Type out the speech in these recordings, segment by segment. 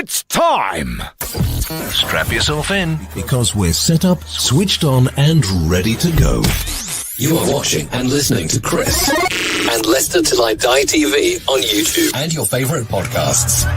It's time! Strap yourself in, because we're set up, switched on, and ready to go. You are watching and listening to Chris and Leicester Till I Die TV on YouTube and your favourite podcasts.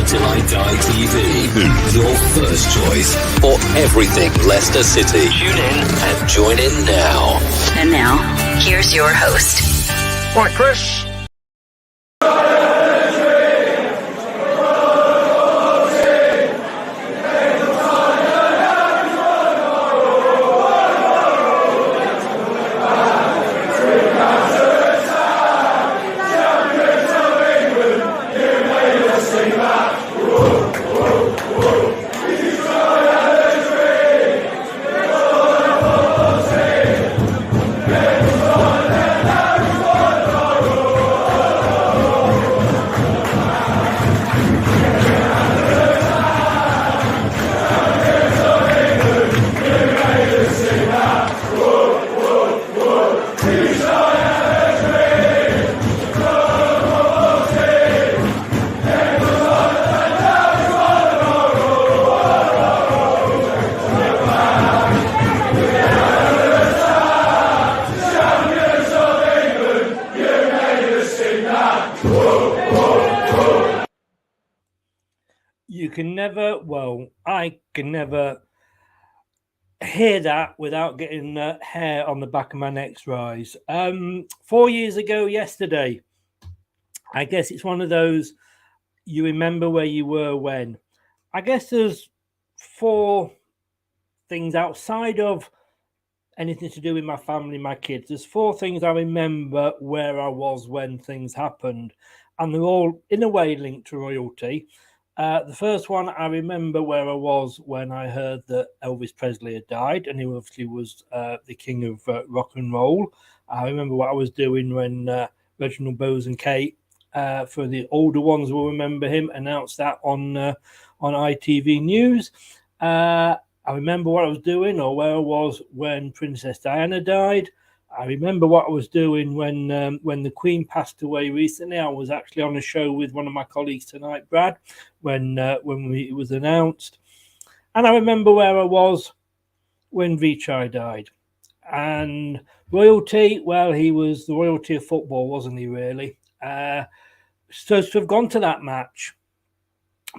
Till I Die TV, your first choice for everything Leicester City. Tune in and join in now. And now, here's your host. Right, Chris. I can never hear that without getting hair on the back of my neck rise. 4 years ago yesterday, I guess it's one of those you remember where you were when. I guess there's four things outside of anything to do with my family, my kids. There's four things I remember where I was when things happened, and they're all in a way linked to royalty. The first one, I remember where I was when I heard that Elvis Presley had died, and he obviously was the king of rock and roll. I remember what I was doing when Reginald Bose and Kate, for the older ones will remember him, announced that on ITV News. I remember what I was doing or where I was when Princess Diana died. I remember what I was doing when the Queen passed away recently. I was actually on a show with one of my colleagues tonight, Brad, when it was announced. And I remember where I was when Vichai died. And royalty, well, he was the royalty of football, wasn't he, really? So to have gone to that match,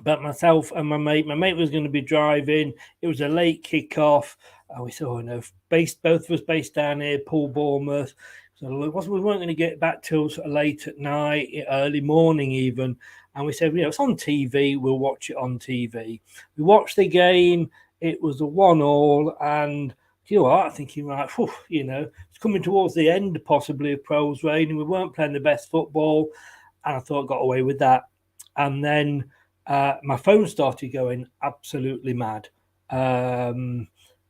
but myself and my mate was going to be driving. It was a late kickoff. We saw, both of us based down here, Bournemouth. So we weren't going to get back till sort of late at night, early morning even. And we said, it's on TV. We'll watch it on TV. We watched the game. It was a 1-1. And you know what? I'm thinking, right, it's coming towards the end possibly of Pro's reign. And we weren't playing the best football. And I thought I got away with that. And then my phone started going absolutely mad.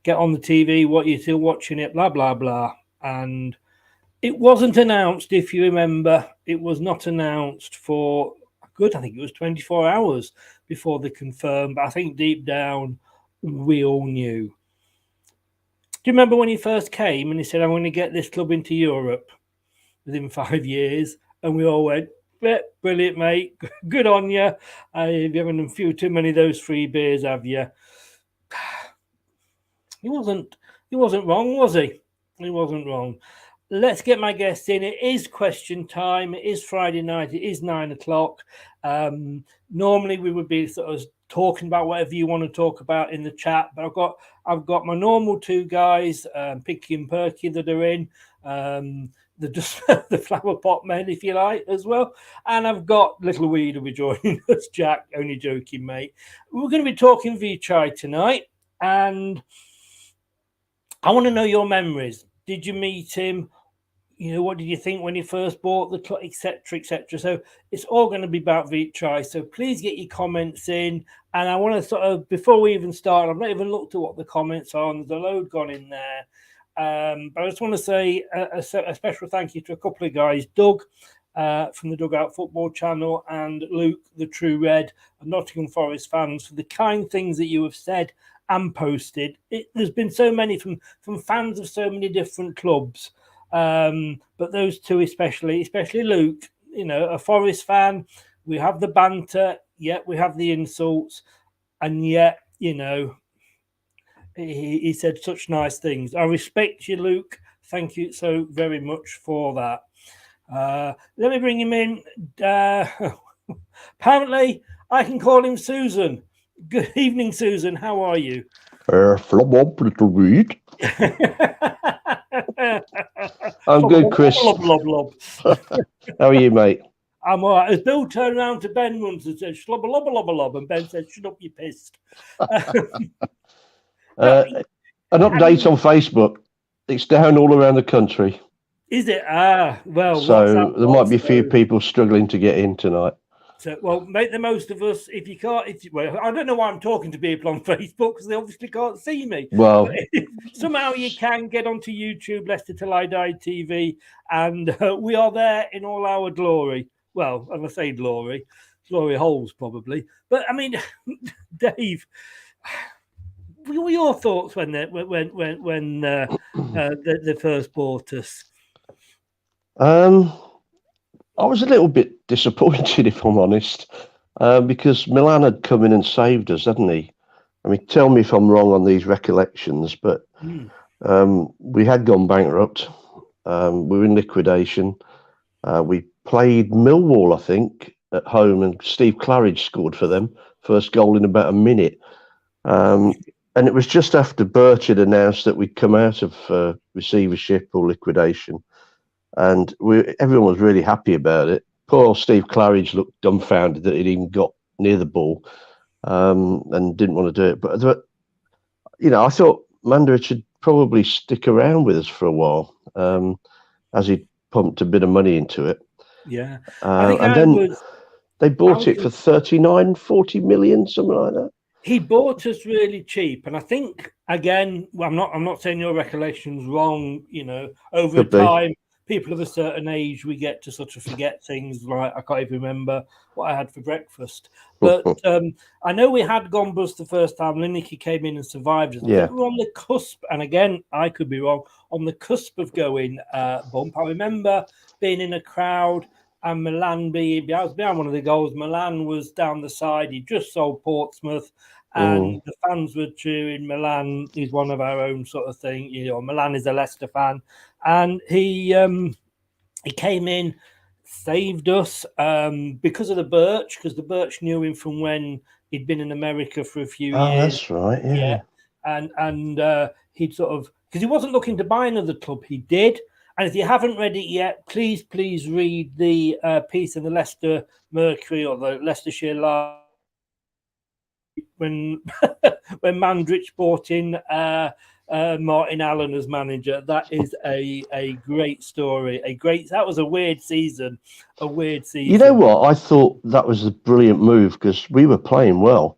Get on the TV, what you're still watching it, blah, blah, blah. And it wasn't announced, if you remember. It was not announced for I think it was 24 hours before they confirmed. But I think deep down, we all knew. Do you remember when he first came and he said, I'm going to get this club into Europe within 5 years? And we all went, yeah, brilliant, mate. Good on you. You've given a few too many of those free beers, have you? He wasn't wrong, was he? He wasn't wrong. let's get my guests in. It is question time. It is Friday night. It is 9 o'clock. Normally we would be sort of talking about whatever you want to talk about in the chat, but I've got my normal two guys, Picky and Perky, that are in. The flower pot men, if you like, as well. And I've got Little Weed will be joining us. Jack, only joking, mate. We're going to be talking Vichai tonight, and I want to know your memories. Did you meet him? You know, what did you think when he first bought the club, etc., etc.? So it's all going to be about Vichai. So please get your comments in. And I want to sort of, before we even start, I've not even looked at what the comments are, and there's a load gone in there. But I just want to say a special thank you to a couple of guys, Doug from the Dugout Football Channel and Luke, the True Red, of Nottingham Forest fans, for the kind things that you have said and posted. There's been so many from fans of so many different clubs, but those two especially Luke, you know, a Forest fan. We have the banter, yet we have the insults, and yet, you know, he said such nice things. I respect you, Luke. Thank you so very much for that. Let me bring him in. Apparently, I can call him Susan. Good evening, Susan. How are you? Flop up, Little Weed. I'm good, Chris. How are you, mate? I'm all right. As Bill turned around to Ben once and said, "Slobber, lobber, lobber, lob," and Ben said, "Shut up, you pissed." An update on Facebook. It's down all around the country. Is it? Well, so there might be a few people struggling to get in tonight. So, well, make the most of us. If you can't, well, I don't know why I'm talking to people on Facebook, because they obviously can't see me. Well, but if somehow you can get onto YouTube, Leicester Till I Die TV, and we are there in all our glory. Well, and I say glory holes probably. But I mean, Dave, what were your thoughts when they first bought us? I was a little bit disappointed, if I'm honest, because Milan had come in and saved us, hadn't he? I mean, tell me if I'm wrong on these recollections, but we had gone bankrupt. We were in liquidation. We played Millwall, I think, at home, and Steve Claridge scored for them. First goal in about a minute. And it was just after Birch had announced that we'd come out of receivership or liquidation. And everyone was really happy about it. Poor Steve Claridge looked dumbfounded that he'd even got near the ball and didn't want to do it. But you know, I thought Mandarich should probably stick around with us for a while, as he pumped a bit of money into it. Yeah. And then they bought it for 39, 40 million, something like that. He bought us really cheap, and I think again, well, I'm not saying your recollection's wrong. You know, over time, people of a certain age, we get to sort of forget things. Like I can't even remember what I had for breakfast. But I know we had gone bust the first time. Lineker came in and survived us. Yeah. We were on the cusp, and again, I could be wrong, on the cusp of going bump. I remember being in a crowd and Milan I was behind one of the goals. Milan was down the side. He just sold Portsmouth. And the fans were cheering. Milan is one of our own sort of thing. You know, Milan is a Leicester fan. And he came in, saved us because of the Birch, because the Birch knew him from when he'd been in America for a few years. Oh, that's right, yeah. And he'd sort of, because he wasn't looking to buy another club, he did. And if you haven't read it yet, please read the piece in the Leicester Mercury or the Leicestershire Live when Mandrich bought in Martin Allen as manager. That is a great story. That was a weird season. You know what? I thought that was a brilliant move because we were playing well.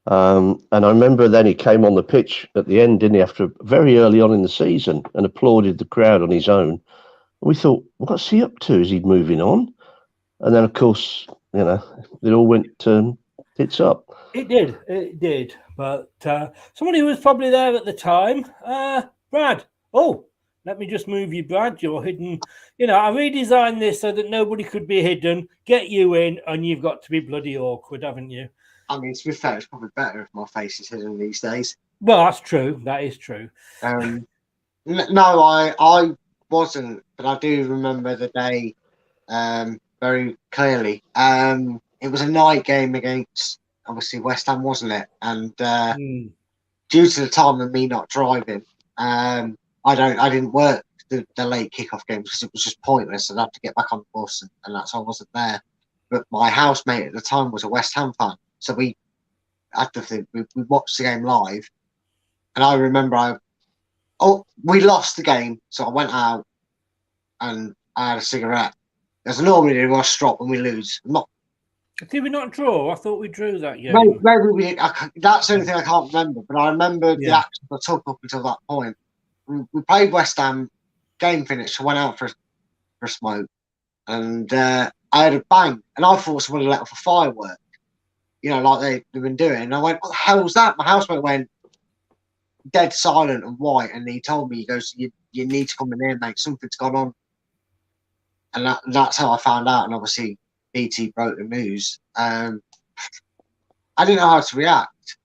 And I remember then he came on the pitch at the end, didn't he, after very early on in the season, and applauded the crowd on his own. We thought, what's he up to? Is he moving on? And then, of course, you know, it all went tits up. It did. But somebody who was probably there at the time, Brad. Oh, let me just move you, Brad. You're hidden. You know, I redesigned this so that nobody could be hidden. Get you in, and you've got to be bloody awkward, haven't you? I mean, to be fair, it's probably better if my face is hidden these days. Well, that's true. That is true. No, I wasn't, but I do remember the day very clearly. It was a night game against obviously West Ham, wasn't it? And due to the time of me not driving, I didn't work the late kickoff game because it was just pointless. I'd have to get back on the bus, and that's why I wasn't there. But my housemate at the time was a West Ham fan, so we watched the game live, and I remember we lost the game, so I went out and I had a cigarette. As normally do, I stop when we lose. Did we not draw? I thought we drew that game. Maybe that's the only thing I can't remember. But I remember the actions I took up until that point. We played West Ham, game finished, I went out for a smoke, and I had a bang, and I thought someone had let off a firework, like they've been doing. And I went, "What the hell was that?" My housemate went dead silent and white, and he told me, he goes, "You need to come in here, mate. Something's gone on." And that's how I found out. And obviously, BT broke the news. I didn't know how to react.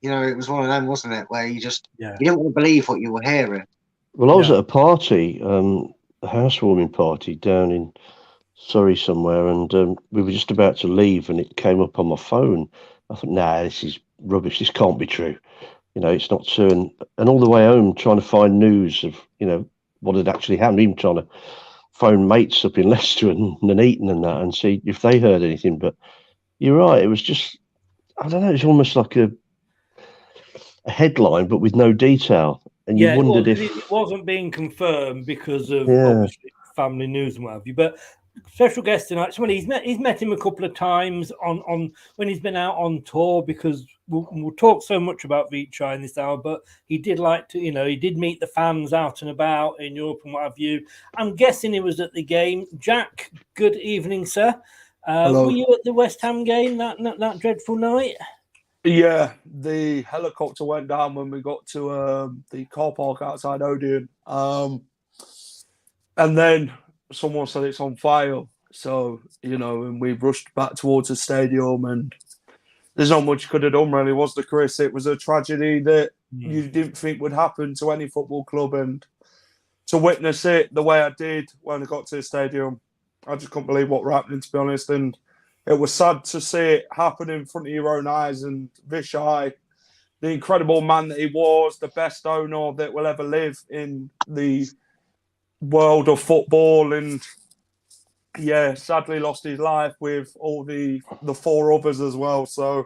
It was one of them, wasn't it, where you didn't want to believe what you were hearing. Well, I was at a party, a housewarming party down in Surrey somewhere, and we were just about to leave, and it came up on my phone. I thought, nah, this is rubbish. This can't be true. It's not true. And all the way home, trying to find news of, what had actually happened, even trying to phone mates up in Leicester and Nuneaton and that, and see if they heard anything. But you're right, it was just, I don't know, it's almost like a headline, but with no detail. And you wondered if it wasn't being confirmed because of obviously family news and what have you. But special guest tonight, he's met him a couple of times on when he's been out on tour, because we'll talk so much about Vichai in this hour, but he did like to, he did meet the fans out and about in Europe and what have you. I'm guessing he was at the game. Jack, good evening, sir. Were you at the West Ham game that dreadful night? Yeah, the helicopter went down when we got to the car park outside Odeon. And then someone said it's on fire. So, and we rushed back towards the stadium, and there's not much you could have done, really, was there, Chris? It was a tragedy that you didn't think would happen to any football club. And to witness it the way I did when I got to the stadium, I just couldn't believe what was happening, to be honest. And it was sad to see it happen in front of your own eyes. And Vichai, the incredible man that he was, the best owner that will ever live in the world of football, and sadly lost his life with all the four others as well. So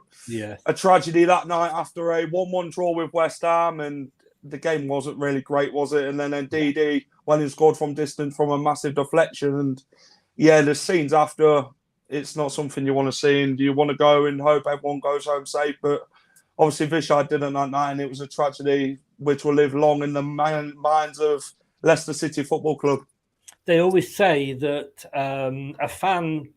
a tragedy that night after a 1-1 draw with West Ham, and the game wasn't really great, was it? And then DD, when he scored from distance from a massive deflection, and the scenes after, it's not something you want to see, and you want to go and hope everyone goes home safe. But obviously Vichai didn't that night, and it was a tragedy which will live long in the minds of Leicester City Football Club. They always say that a fan,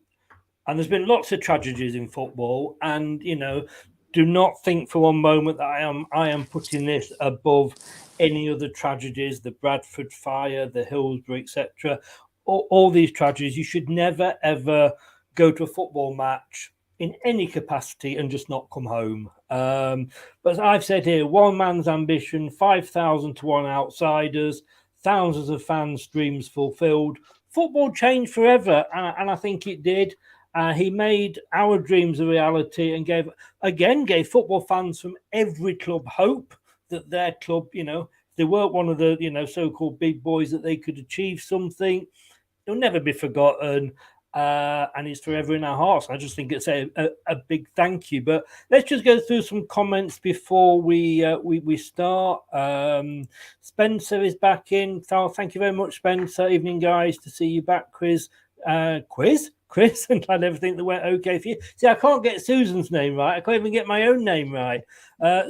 and there's been lots of tragedies in football, and do not think for one moment that I am putting this above any other tragedies, the Bradford fire, the Hillsborough, etc. All these tragedies. You should never ever go to a football match in any capacity and just not come home. But as I've said here, one man's ambition, 5,000 to 1 outsiders, thousands of fans' dreams fulfilled. Football changed forever, and I think it did. He made our dreams a reality and gave football fans from every club hope that their club, they weren't one of the, so-called big boys, that they could achieve something. It'll never be forgotten. And it's forever in our hearts. I just think it's a big thank you. But let's just go through some comments before we start. Spencer is back in. So thank you very much, Spencer. Evening, guys. To see you back, Chris. Chris, and glad everything that went okay for you. See, I can't get Susan's name right. I can't even get my own name right.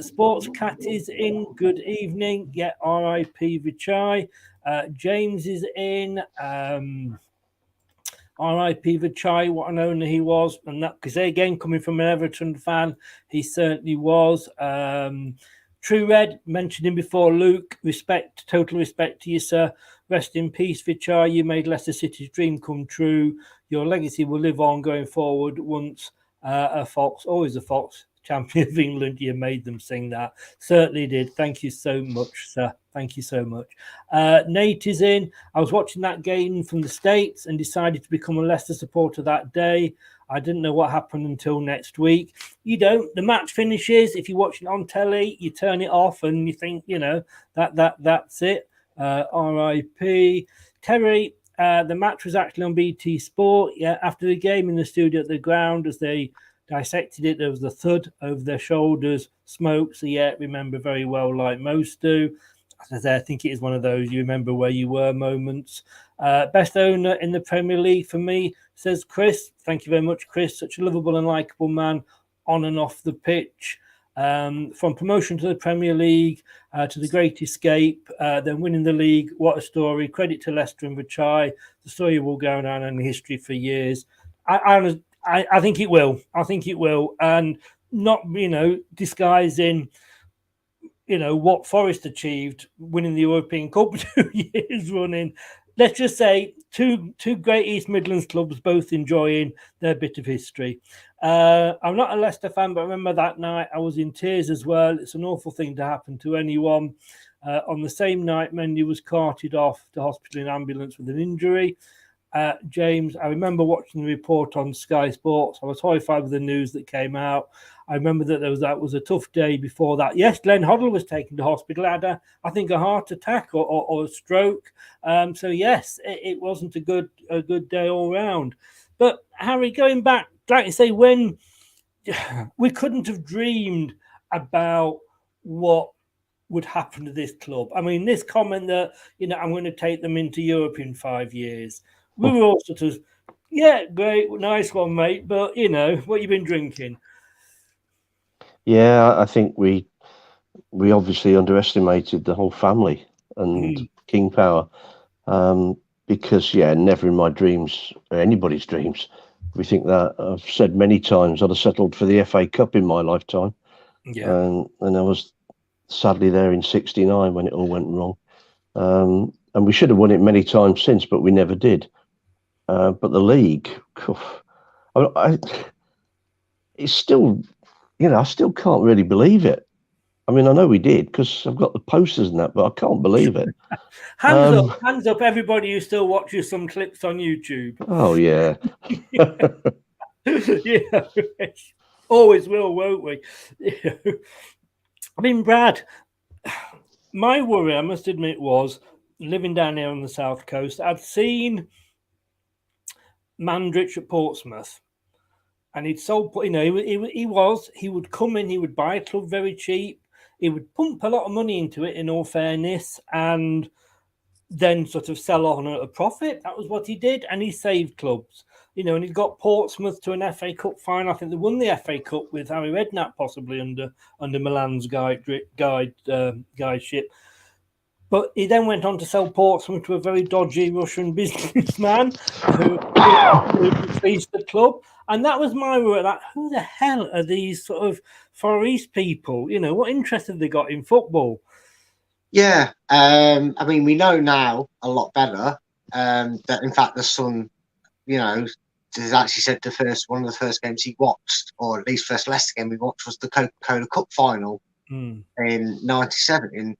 Sports Cat is in. Good evening. Yeah, R.I.P. Vichai. James is in. R.I.P. Vichai, what an owner he was. And that, because again, coming from an Everton fan, he certainly was. True Red, mentioned him before, Luke. Respect, total respect to you, sir. Rest in peace, Vichai. You made Leicester City's dream come true. Your legacy will live on going forward. Once a Fox, always a Fox, champion of England. You made them sing that. Certainly did. Thank you so much, sir. Thank you so much. Nate is in. I was watching that game from the States and decided to become a Leicester supporter that day. I didn't know what happened until next week. You don't. The match finishes. If you're watching it on telly, you turn it off and you think, that's it. R.I.P. Terry, the match was actually on BT Sport. Yeah, after the game in the studio at the ground, as they dissected it, there was a thud over their shoulders, smoke. So yeah, remember very well, like most do. As I think it is one of those you remember where you were moments. Best owner in the Premier League for me, says Chris. Thank you very much, Chris. Such a lovable and likeable man on and off the pitch. From promotion to the Premier League to the Great Escape, then winning the league. What a story. Credit to Leicester and Vichai. The story will go down in history for years. I think it will. I think it will. And not, disguising, what Forest achieved, winning the European Cup 2 years running. Let's just say two great East Midlands clubs both enjoying their bit of history. I'm not a Leicester fan, but I remember that night I was in tears as well. It's an awful thing to happen to anyone. On the same night, Mendy was carted off to hospital in ambulance with an injury. James, I remember watching the report on Sky Sports. I was horrified with the news that came out. I remember that was a tough day before that. Yes, Glenn Hoddle was taken to hospital, had I think a heart attack or a stroke. So yes, it wasn't a good day all round. But Harry, going back, like you say, when we couldn't have dreamed about what would happen to this club. I mean, this comment that I'm going to take them into Europe in 5 years. We were all sort of, yeah, great, nice one, mate. But what you been drinking? Yeah, I think we obviously underestimated the whole family and King Power, because never in my dreams, or anybody's dreams, we think that. I've said many times I'd have settled for the FA Cup in my lifetime, and I was sadly there in '69 when it all went wrong, and we should have won it many times since, but we never did. But the league, it's still. I still can't really believe it. I mean, I know we did because I've got the posters and that, but I can't believe it. Hands up, everybody who still watches some clips on YouTube. Oh, yeah. Yeah, always will, won't we? I mean, Brad, my worry, I must admit, was living down here on the south coast. I'd seen Mandrich at Portsmouth. And he'd sold, he would come in, he would buy a club very cheap. He would pump a lot of money into it, in all fairness, and then sort of sell on at a profit. That was what he did. And he saved clubs, and he got Portsmouth to an FA Cup final. I think they won the FA Cup with Harry Redknapp possibly under Milan's guideship. But he then went on to sell Portsmouth to a very dodgy Russian businessman who fleeced the club. And that was my word. Like, who the hell are these sort of Far East people? What interest have they got in football? Yeah. I mean, we know now a lot better that, in fact, the son, has actually said one of the first games he watched, or at least first Leicester game he watched, was the Coca-Cola Cup final in '97, in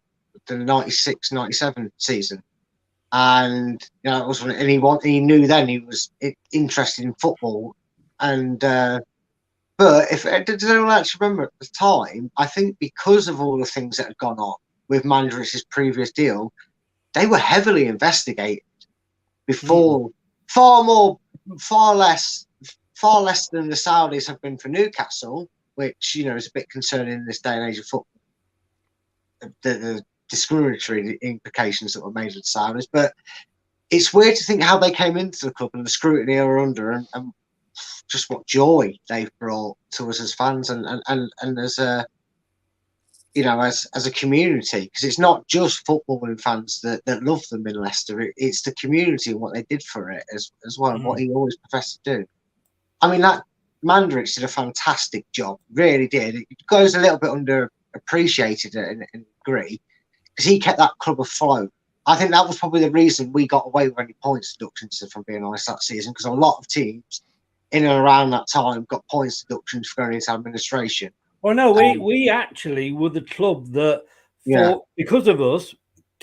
the 96-97 season. And, it was when he knew then he was interested in football. And but does anyone actually remember at the time? I think because of all the things that had gone on with Mandrich's previous deal, they were heavily investigated before, far less than the Saudis have been for Newcastle, which is a bit concerning in this day and age of football. The discriminatory implications that were made of the Saudis, but it's weird to think how they came into the club and the scrutiny they were under, and just what joy they've brought to us as fans and as a as a community, because it's not just footballing fans that love them in Leicester. It's the community and what they did for it as well, and what he always professed to do. I mean, that Mandrich did a fantastic job, really did. It goes a little bit underappreciated in agree, because he kept that club afloat. I think that was probably the reason we got away with any points deductions, if I'm being honest, that season, because a lot of teams in and around that time got points deductions for going into administration. Well, no, we actually were the club that, because of us,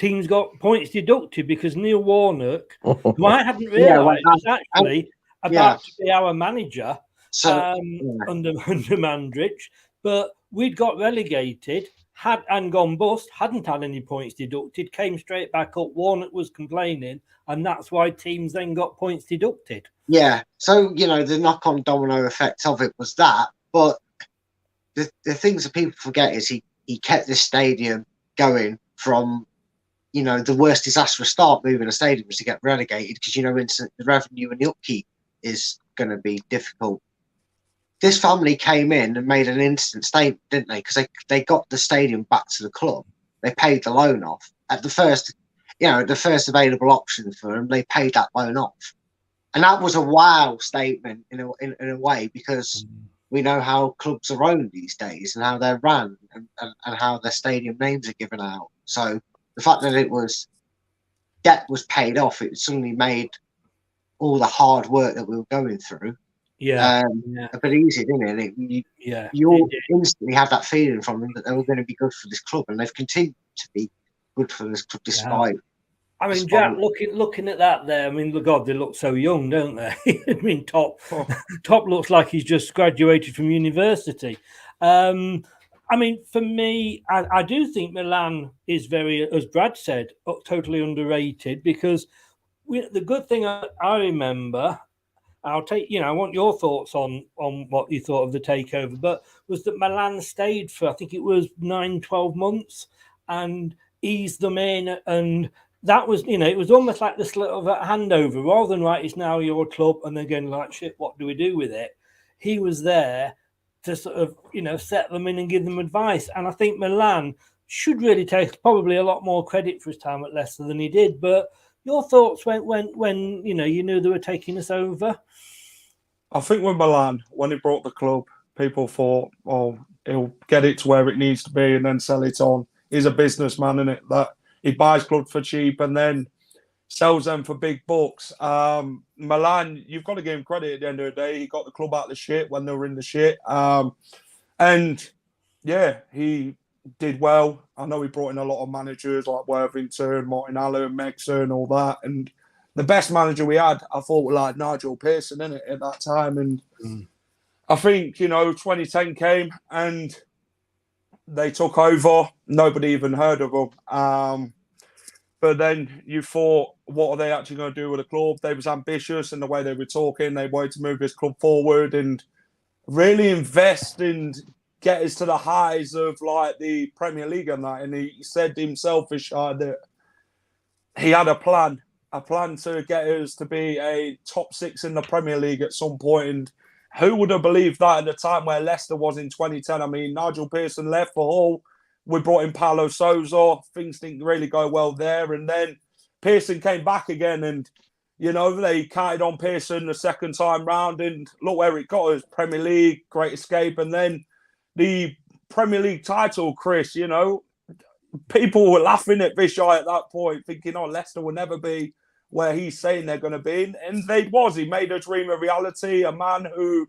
teams got points deducted because Neil Warnock, who I hadn't realised was actually about to be our manager under Mandrich, but we'd got relegated, and gone bust, hadn't had any points deducted, came straight back up. Warnock was complaining, and that's why teams then got points deducted. Yeah, so the knock-on domino effect of it was that, but the things that people forget is he kept this stadium going from the worst disastrous start moving a stadium was to get relegated because instant the revenue and the upkeep is going to be difficult. This family came in and made an instant statement, didn't they? Because they got the stadium back to the club. They paid the loan off at the first available option for them. They paid that loan off, and that was a wow statement in a way, because we know how clubs are owned these days and how they're run and how their stadium names are given out. So the fact that debt was paid off, it suddenly made all the hard work that we were going through a bit easier, didn't it? You instantly have that feeling from them that they were going to be good for this club, and they've continued to be good for this club despite. I mean, Jack, looking at that there, I mean, God, they look so young, don't they? I mean, Top looks like he's just graduated from university. I mean, for me, I do think Milan is very, as Brad said, totally underrated, because the good thing I remember, I want your thoughts on what you thought of the takeover, but was that Milan stayed for, I think it was 9-12 months and eased them in, and that was, it was almost like this little handover, rather than right, it's now your club, and they're going like, shit, what do we do with it? He was there to sort of, set them in and give them advice. And I think Milan should really take probably a lot more credit for his time at Leicester than he did. But your thoughts when you knew they were taking us over? I think with Milan, when he brought the club, people thought, oh, he'll get it to where it needs to be and then sell it on. He's a businessman, isn't it? That he buys clubs for cheap and then sells them for big bucks. Milan, you've got to give him credit at the end of the day. He got the club out of the shit when they were in the shit. And yeah, he did well. I know he brought in a lot of managers like Worthington, Martin Allen, Megson, all that. And the best manager we had, I thought, was like Nigel Pearson, innit, at that time. And I think, 2010 came and they took over. Nobody even heard of them. But then you thought, what are they actually going to do with the club? They was ambitious in the way they were talking. They wanted to move this club forward and really invest and get us to the highs of like the Premier League and that. And he said himself, Vichai, that he had a plan to get us to be a top 6 in the Premier League at some point. And who would have believed that at the time where Leicester was in 2010? I mean, Nigel Pearson left for Hull. We brought in Paulo Sousa. Things didn't really go well there. And then Pearson came back again and, they counted on Pearson the second time round. And look where it got us. Premier League, great escape. And then the Premier League title, Chris, people were laughing at Vichai at that point, thinking, Leicester will never be where he's saying they're going to be. And they was. He made a dream a reality, a man who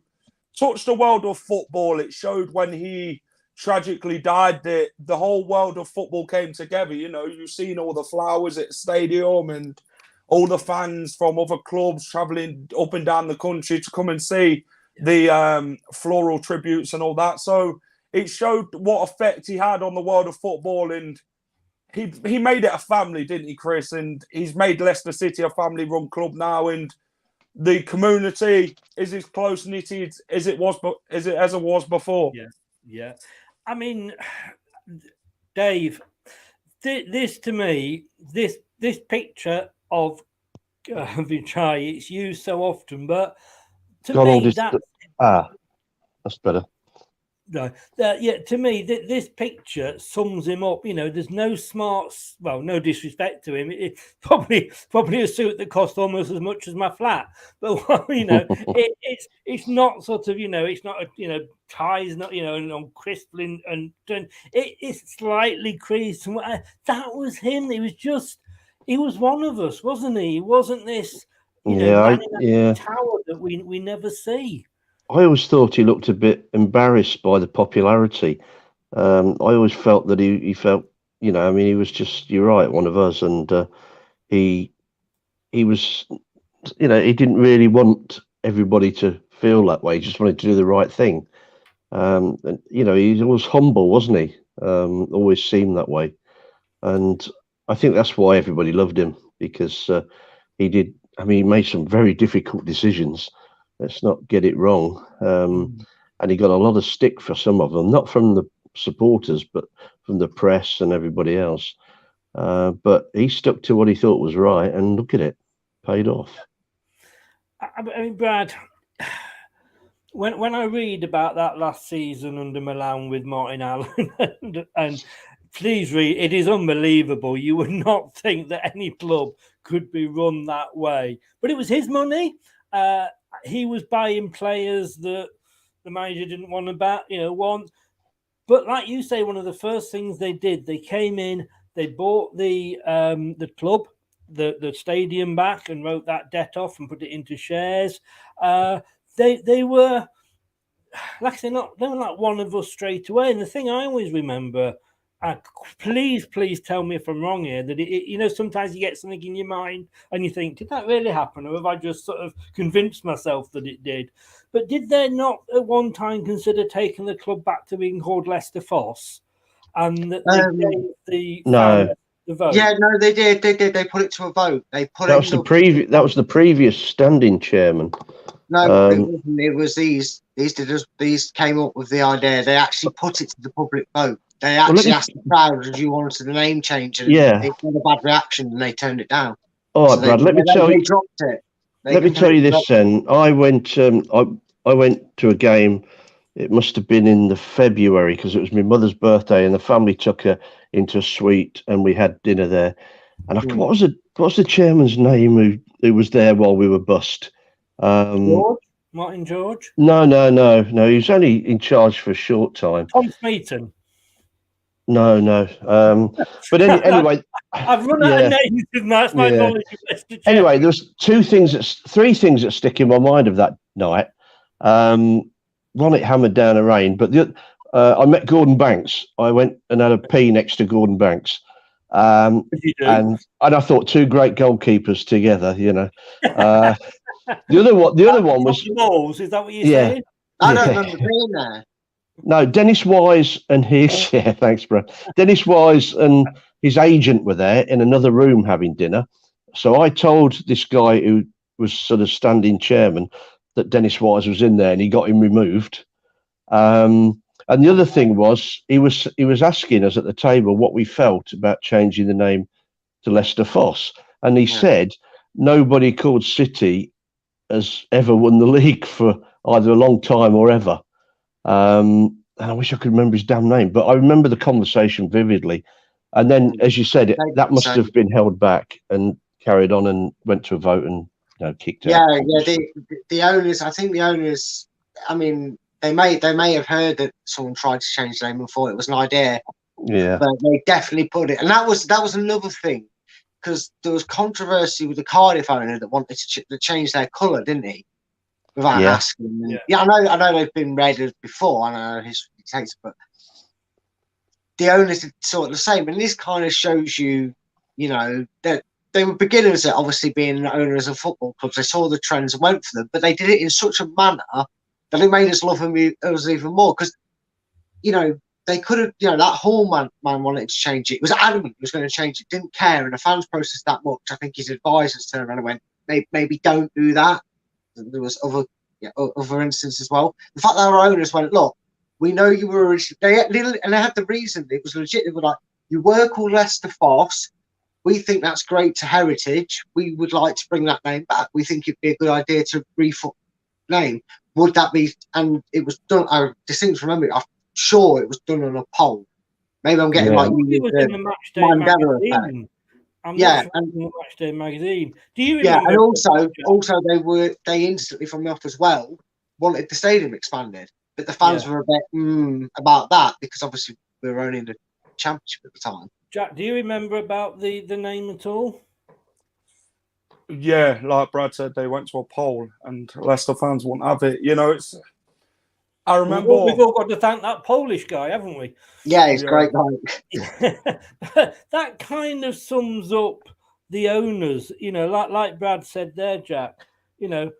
touched the world of football. It showed when he tragically died that the whole world of football came together. You've seen all the flowers at the stadium and all the fans from other clubs travelling up and down the country to come and see the floral tributes and all that. So it showed what effect he had on the world of football, and he made it a family, didn't he, Chris? And he's made Leicester City a family-run club now, and the community is as close-knitted as it was before. Yeah. I mean, Dave, this to me, this picture of Vichai, it's used so often, but to me, that's better. No, to me, this picture sums him up. There's no no disrespect to him. It's probably a suit that cost almost as much as my flat. But it's not sort of it's not ties, not on crispling and it's slightly creased. And that was him. He was one of us, wasn't he? He wasn't this tower that we never see. I always thought he looked a bit embarrassed by the popularity. I always felt that he felt you know, I mean, he was just, you're right, one of us, and he was, you know, he didn't really want everybody to feel that way. He just wanted to do the right thing. And you know, he was humble, wasn't he? Always seemed that way, and I think that's why everybody loved him, because he did. I mean, he made some very difficult decisions. Let's not get it wrong. And he got a lot of stick for some of them, not from the supporters, but from the press and everybody else. But he stuck to what he thought was right, and look at it, paid off. I mean, Brad, when I read about that last season under Milan with Martin Allen, and please read, it is unbelievable. You would not think that any club could be run that way, but it was his money. He was buying players that the manager didn't want. But like you say, one of the first things they did, they came in, they bought the club, the stadium back, and wrote that debt off and put it into shares. They were, like I say, they were like one of us straight away. And the thing I always remember, please tell me if I'm wrong here, that you know, sometimes you get something in your mind and you think, did that really happen, or have I just sort of convinced myself that it did? But did they not at one time consider taking the club back to being called Leicester Foss? And that they gave the vote? Yeah, no, they did. They put it to a vote. They put that was the previous. That was the previous standing chairman. No, it wasn't. It was these. These came up with the idea. They actually put it to the public vote. They actually asked the crowd, "Do you want the name change?" And yeah, they got a bad reaction, and they turned it down. All right, so Brad. Let me tell you. They dropped it. Let me tell you this then. I went to a game. It must have been in the February, because it was my mother's birthday, and the family took her into a suite, and we had dinner there. And I what was the chairman's name who was there while we were bussed? George? Martin George? No. He was only in charge for a short time. Tom Smeaton? No. But anyway, I've run out of names. That's my knowledge of Leicester. Anyway, there's three things that stick in my mind of that night. One, it hammered down a rain, but I met Gordon Banks. I went and had a pee next to Gordon Banks. And I thought, two great goalkeepers together, you know. The other one was balls. Is that what you're saying? I don't remember being there. No, Dennis Wise and his thanks, bro. Dennis Wise and his agent were there in another room having dinner. So I told this guy who was sort of standing chairman that Dennis Wise was in there, and he got him removed. And the other thing was, he was asking us at the table what we felt about changing the name to Leicester Foss, and he said nobody called City has ever won the league for either a long time or ever. And I wish I could remember his damn name, but I remember the conversation vividly. And then, as you said, that must have been held back and carried on and went to a vote and kicked out. The owners. I think the owners. I mean, they may have heard that someone tried to change the name and thought it was an idea. Yeah, but they definitely put it, and that was another thing, because there was controversy with the Cardiff owner that wanted to change their colour, didn't he? Without asking. I know they've been raided before. I know his takes, but the owners did sort of the same, and this kind of shows you, that they were beginners at obviously being owners of football clubs. They saw the trends and went for them, but they did it in such a manner that it made us love them even more. Because, they could have, that Hall man wanted to change it. It was adamant he was going to change it, didn't care, and the fans processed that much. I think his advisors turned around and went, maybe don't do that. There was other instances as well. The fact that our owners went, look, we know you were originally, and they had the reason. It was legit. They were like, you were called Leicester Foss. We think that's great to heritage. We would like to bring that name back. We think it'd be a good idea to refoot name. Would that be? And it was done. I distinctly remember it. I'm sure it was done on a poll. Maybe I'm getting like you. It was in the Matchday magazine. And the Matchday magazine. Do you remember? Yeah, and also they instantly from the off as well wanted the stadium expanded, but the fans were a bit about that, because obviously we were only in the Championship at the time. Jack, do you remember about the name at all? Yeah, like Brad said, they went to a poll and Leicester fans wouldn't have it. I remember we've all got to thank that Polish guy, haven't we? Yeah, he's great, mate. That kind of sums up the owners, like Brad said there, Jack.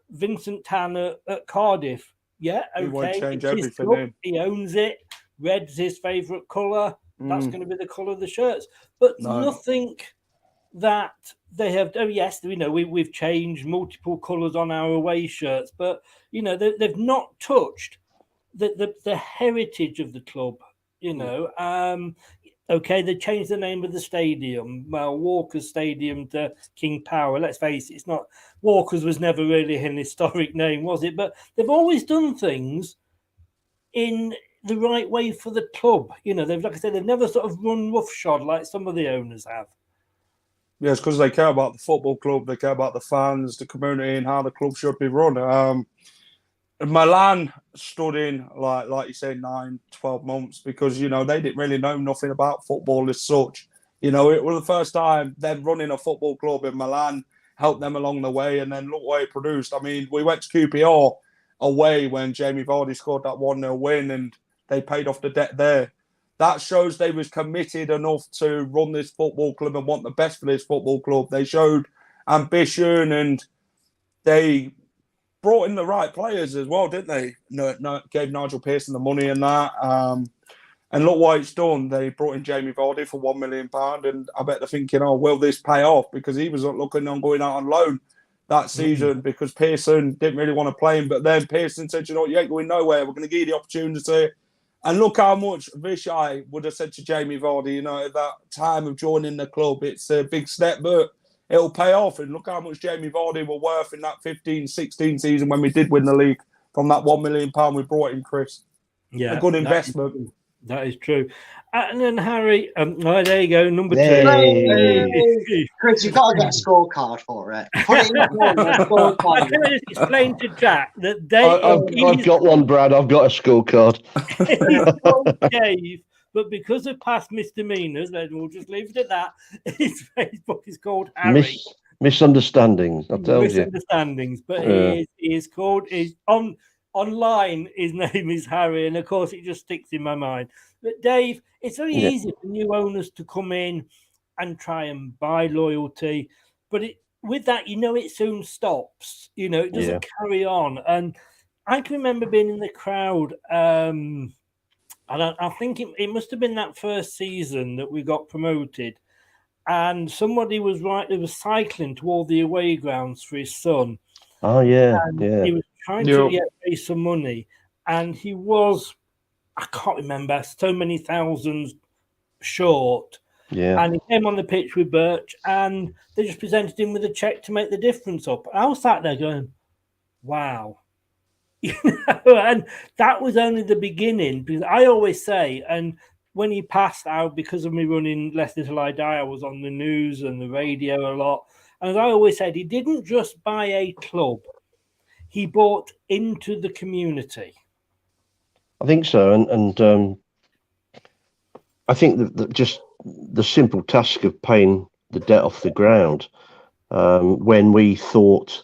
Vincent Tan at Cardiff. Yeah, okay. He won't change it's his everything club. in. He owns it. Red's his favourite colour. That's going to be the colour of the shirts. But nothing that they have. Oh yes, we've changed multiple colours on our away shirts, but they've not touched the heritage of the club. Okay, they changed the name of the stadium. Well, Walker's Stadium to King Power. Let's face it, it's not. Walker's was never really an historic name, was it? But they've always done things in the right way for the club. They've, like I said, they've never sort of run roughshod like some of the owners have. Yes, because they care about the football club, they care about the fans, the community, and how the club should be run. Milan stood in, like you said, 9-12 months because, they didn't really know nothing about football as such. It was the first time them running a football club in Milan helped them along the way, and then look what it produced. I mean, we went to QPR away when Jamie Vardy scored that 1-0 win, and they paid off the debt there. That shows they was committed enough to run this football club and want the best for this football club. They showed ambition and they brought in the right players as well, didn't they? Gave Nigel Pearson the money and that. And look what it's done. They brought in Jamie Vardy for £1 million, and I bet they're thinking, will this pay off? Because he was looking on going out on loan that season because Pearson didn't really want to play him. But then Pearson said, you ain't going nowhere. We're going to give you the opportunity. And look how much Vichai would have said to Jamie Vardy, at that time of joining the club. It's a big step, but it'll pay off. And look how much Jamie Vardy were worth in that 15-16 season when we did win the league from that £1 million we brought in, Chris. Yeah, a good investment. That is true. And then Harry, there you go, number 2. Hey. Chris, you've got to get a scorecard for it. Put it in the scorecard. I can just explain to Jack that I've got one, Brad. I've got a scorecard. Dave, but because of past misdemeanors, we'll just leave it at that. His Facebook is called Harry. Misunderstandings, I tell you. Misunderstandings, but online, his name is Harry, and of course it just sticks in my mind. But Dave, it's very easy for new owners to come in and try and buy loyalty, but with that, it soon stops. It doesn't carry on. And I can remember being in the crowd, and I think it must have been that first season that we got promoted, and somebody was cycling to all the away grounds for his son. Oh yeah, He was trying to raise some money, and he was, I can't remember, so many thousands short. Yeah. And he came on the pitch with Birch, and they just presented him with a cheque to make the difference up. I was sat there going, wow. And that was only the beginning, because I always say, and when he passed out, because of me running Leicester Till I Die, I was on the news and the radio a lot. And as I always said, he didn't just buy a club. He bought into the community. I think so. And I think that just the simple task of paying the debt off the ground, when we thought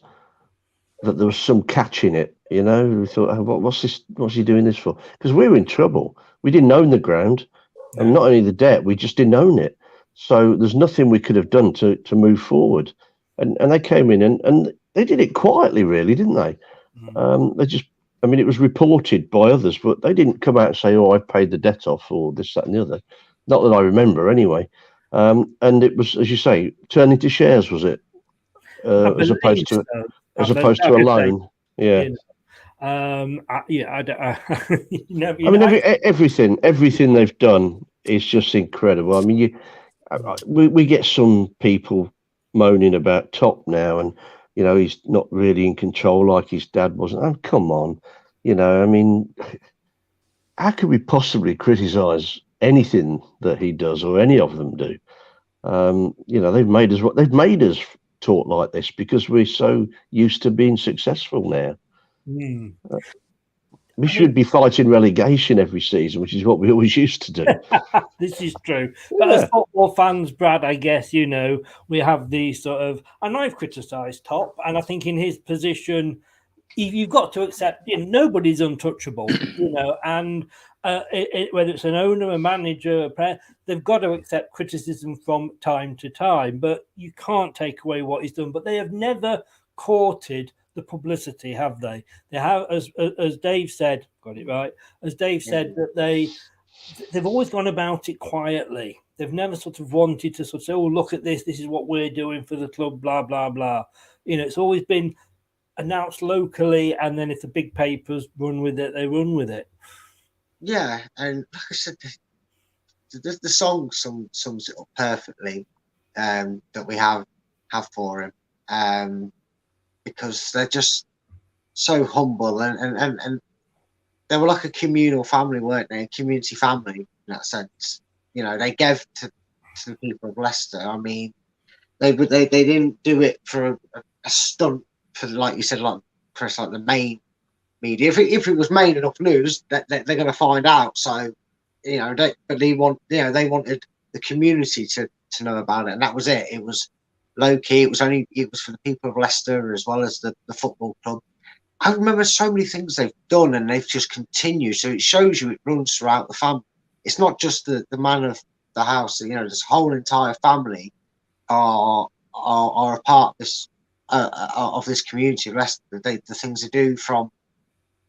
that there was some catch in it, we thought, what's this? What's he doing this for? Because we were in trouble. We didn't own the ground, and not only the debt, we just didn't own it. So there's nothing we could have done to move forward. And they came in and they did it quietly, really, didn't they? It was reported by others, but they didn't come out and say, I paid the debt off or this, that and the other. Not that I remember anyway. And it was, as you say, turned into shares, was it? As opposed to a loan. Yeah. Everything they've done is just incredible. I mean, we get some people moaning about Top now, and he's not really in control like his dad wasn't. Oh, come on, how could we possibly criticise anything that he does or any of them do? They've made us talk like this because we're so used to being successful now. We should be fighting relegation every season, which is what we always used to do. This is true. But as football fans, Brad, I guess, we have the sort of... And I've criticised Top, and I think in his position, you've got to accept, nobody's untouchable, and whether it's an owner, a manager, a player, they've got to accept criticism from time to time, but you can't take away what he's done. But they have never courted the publicity, have they? They have, as Dave said, got it right, as Dave said, that they've always gone about it quietly. They've never sort of wanted to sort of say, oh, look at this is what we're doing for the club, blah, blah, blah. It's always been announced locally, and then if the big papers run with it, they run with it. Yeah, and like I said, the song sums it up perfectly, that we have for him, because they're just so humble, and they were like a communal family, weren't they? A community family in that sense. They gave to the people of Leicester. I mean, they didn't do it for a stunt for, like you said, like Chris, like the main media. If it was main enough news, that they're going to find out. So, they wanted the community to know about it, and that was it. It was low key. It was for the people of Leicester as well as the football club. I remember so many things they've done, and they've just continued. So it shows you it runs throughout the family. It's not just the man of the house. This whole entire family are a part of this community of Leicester. The things they do, from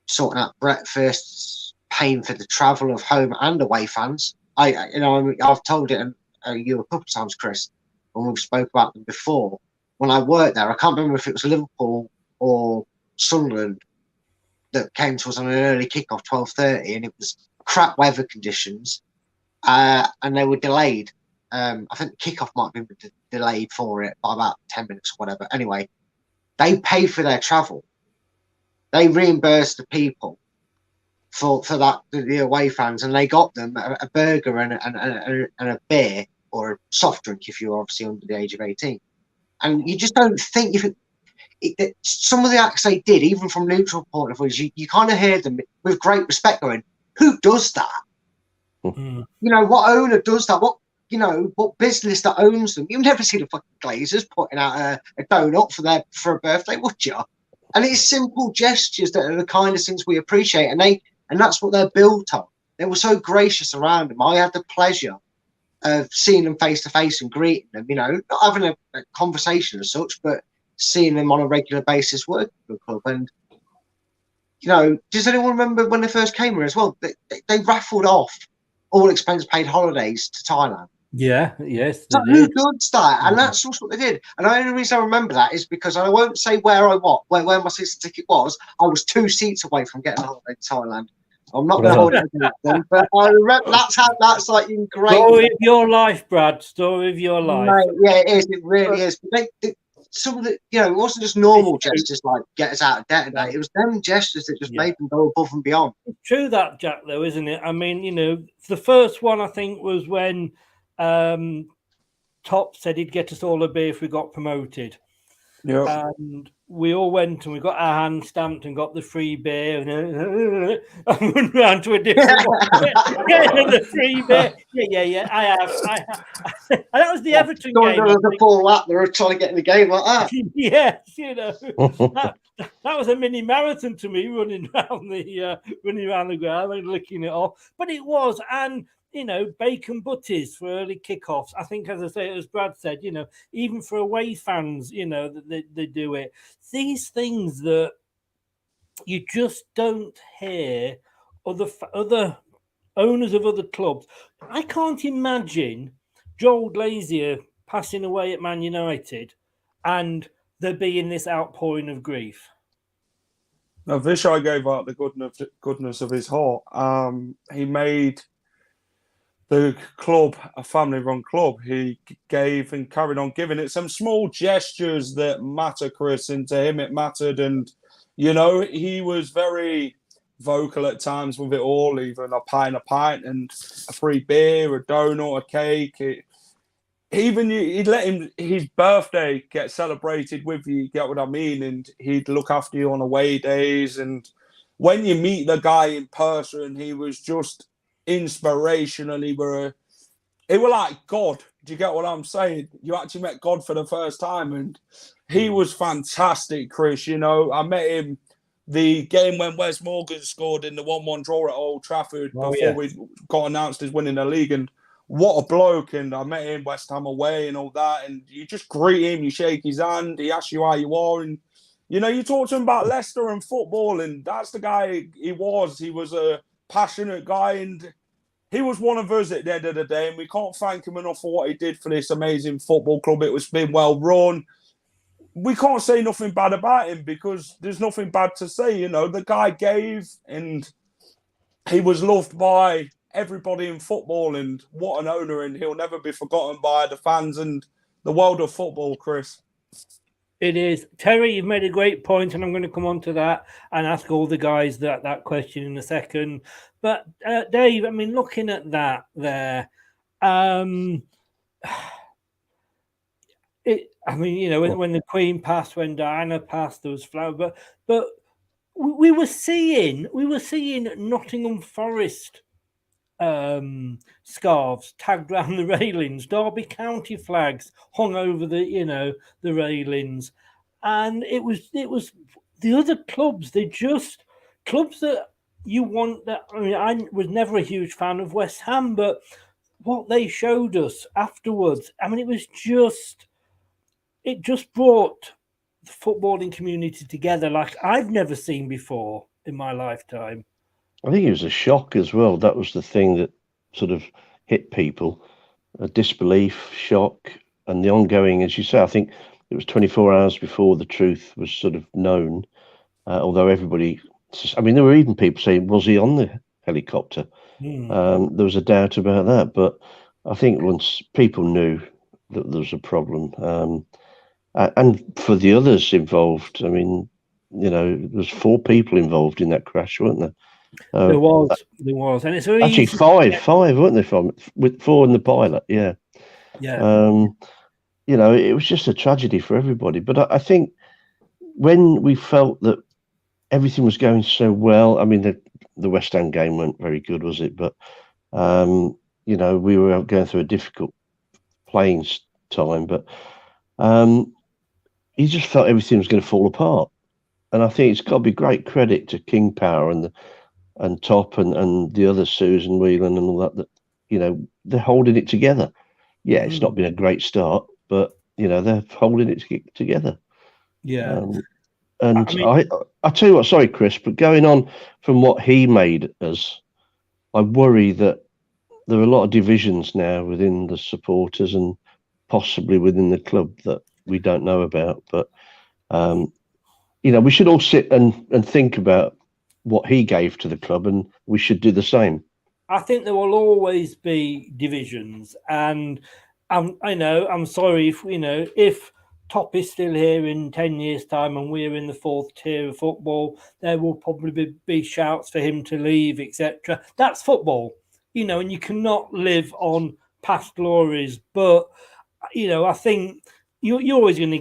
sorting out breakfasts, paying for the travel of home and away fans. I've told it you a couple of times, Chris, when we've spoke about them before. When I worked there, I can't remember if it was Liverpool or Sunderland that came to us on an early kickoff, 12:30, and it was crap weather conditions, and they were delayed. I think the kickoff might have been delayed for it by about 10 minutes or whatever. Anyway, they pay for their travel. They reimburse the people for that, the away fans, and they got them a burger and a beer, or a soft drink if you're obviously under the age of 18. And you just don't think some of the acts they did, even from neutral point of view, you kind of hear them with great respect going, who does that? Mm-hmm. What owner does that? What business that owns them? You've never seen the fucking Glazers putting out a donut for a birthday, would you? And it's simple gestures that are the kind of things we appreciate, and that's what they're built on. They were so gracious around them. I had the pleasure of seeing them face to face and greeting them, not having a conversation as such, but seeing them on a regular basis working for the club. And does anyone remember when they first came here as well? They raffled off all expense paid holidays to Thailand. Yeah, yes. So who does that? And that's just what they did. And the only reason I remember that is because I won't say where my sister's ticket was. I was 2 seats away from getting a holiday to Thailand. I'm not going to hold it against them, but I remember that's like ingrained. Story of your life, Brad. Story of your life. Mate, yeah, it is. It really is. But some of the, it wasn't just normal gestures like get us out of debt today. It was them gestures that just made them go above and beyond. It's true that, Jack, though, isn't it? I mean, the first one I think was when Top said he'd get us all a beer if we got promoted. Yeah. And we all went and we got our hands stamped and got the free beer and went round to a different one. Getting the free beer. Yeah. I have. And that was the Everton game. Before that, they were trying to get in the game like that. Yes, that was a mini marathon to me, running around the ground and licking it off. But it was, and bacon butties for early kickoffs. I think, as I say, as Brad said, even for away fans, they do it. These things that you just don't hear other owners of other clubs. I can't imagine Joel Glazier passing away at Man United and there being this outpouring of grief. Now, Vichai gave out the goodness of his heart. He made the club a family-run club. He gave and carried on giving it some small gestures that matter, Chris, and to him it mattered. And, he was very vocal at times with it all, even a pint and a free beer, a donut, a cake. He'd let his birthday get celebrated with you, get what I mean? And he'd look after you on away days. And when you meet the guy in person, he was just inspirational. He were like God. Do you get what I'm saying? You actually met God for the first time, and he was fantastic, Chris. I met him the game when Wes Morgan scored in the 1-1 draw at Old Trafford before we got announced as winning the league. And what a bloke. And I met him West Ham away and all that. And you just greet him, you shake his hand, he asks you how you are. And, you know, you talk to him about Leicester and football, and that's the guy he was. He was a passionate guy, and he was one of us at the end of the day. And we can't thank him enough for what he did for this amazing football club. It was been well run. We can't say nothing bad about him because there's nothing bad to say. You know, the guy gave, and he was loved by everybody in football, and what an owner, and he'll never be forgotten by the fans and the world of football, Chris. It is. Terry, you've made a great point, and I'm going to come on to that and ask all the guys that question in a second. But Dave, I mean, looking at that there, I mean, you know, when the Queen passed, when Diana passed, there was flower, but we were seeing Nottingham Forest scarves tagged around the railings, Derby County flags hung over the railings, and it was the other clubs. They just clubs that you want. That I mean, I was never a huge fan of West Ham, but what they showed us afterwards, I mean, it just brought the footballing community together like I've never seen before in my lifetime. I think it was a shock as well. That was the thing that sort of hit people, a disbelief, shock, and the ongoing, as you say, I think it was 24 hours before the truth was sort of known, although everybody, I mean, there were even people saying, was he on the helicopter? There was a doubt about that, but I think once people knew that there was a problem, and for the others involved, I mean, you know, there was 4 people involved in that crash, weren't there? There was, and it's very actually easy five, weren't there? With 4 in the pilot, yeah. You know, it was just a tragedy for everybody. But I think when we felt that everything was going so well, I mean, the West Ham game weren't very good, was it? But you know, we were going through a difficult playing time, but you just felt everything was going to fall apart. And I think it's got to be great credit to King Power and Top and the other Susan Whelan and all that, you know, they're holding it together. Yeah, it's not been a great start, but you know, they're holding it together. Yeah. And I mean, I tell you what, sorry, Chris, but going on from what he made us, I worry that there are a lot of divisions now within the supporters and possibly within the club that we don't know about. But you know, we should all sit and think about what he gave to the club, and we should do the same. I think there will always be divisions, and I'm sorry if Top is still here in 10 years' time and we're in the 4th tier of football, there will probably be shouts for him to leave, etc. That's football, you know, and you cannot live on past glories. But you know, I think you're always going to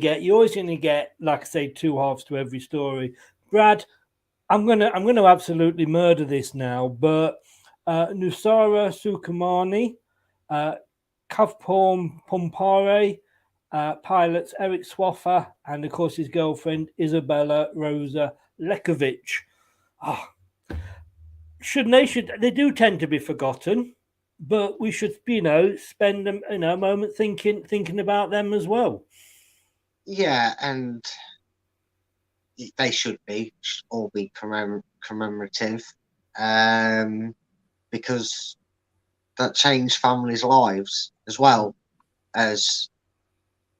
get, like I say, 2 halves to every story. Brad, I'm gonna absolutely murder this now, but Nusara Sukamani, Kavporn Pompare, pilots Eric Swaffer, and of course his girlfriend Isabella Rosa Lekovic. They do tend to be forgotten, but we should, you know, spend a moment thinking about them as well. Yeah, and they should all be commemorative, because that changed families' lives as well as,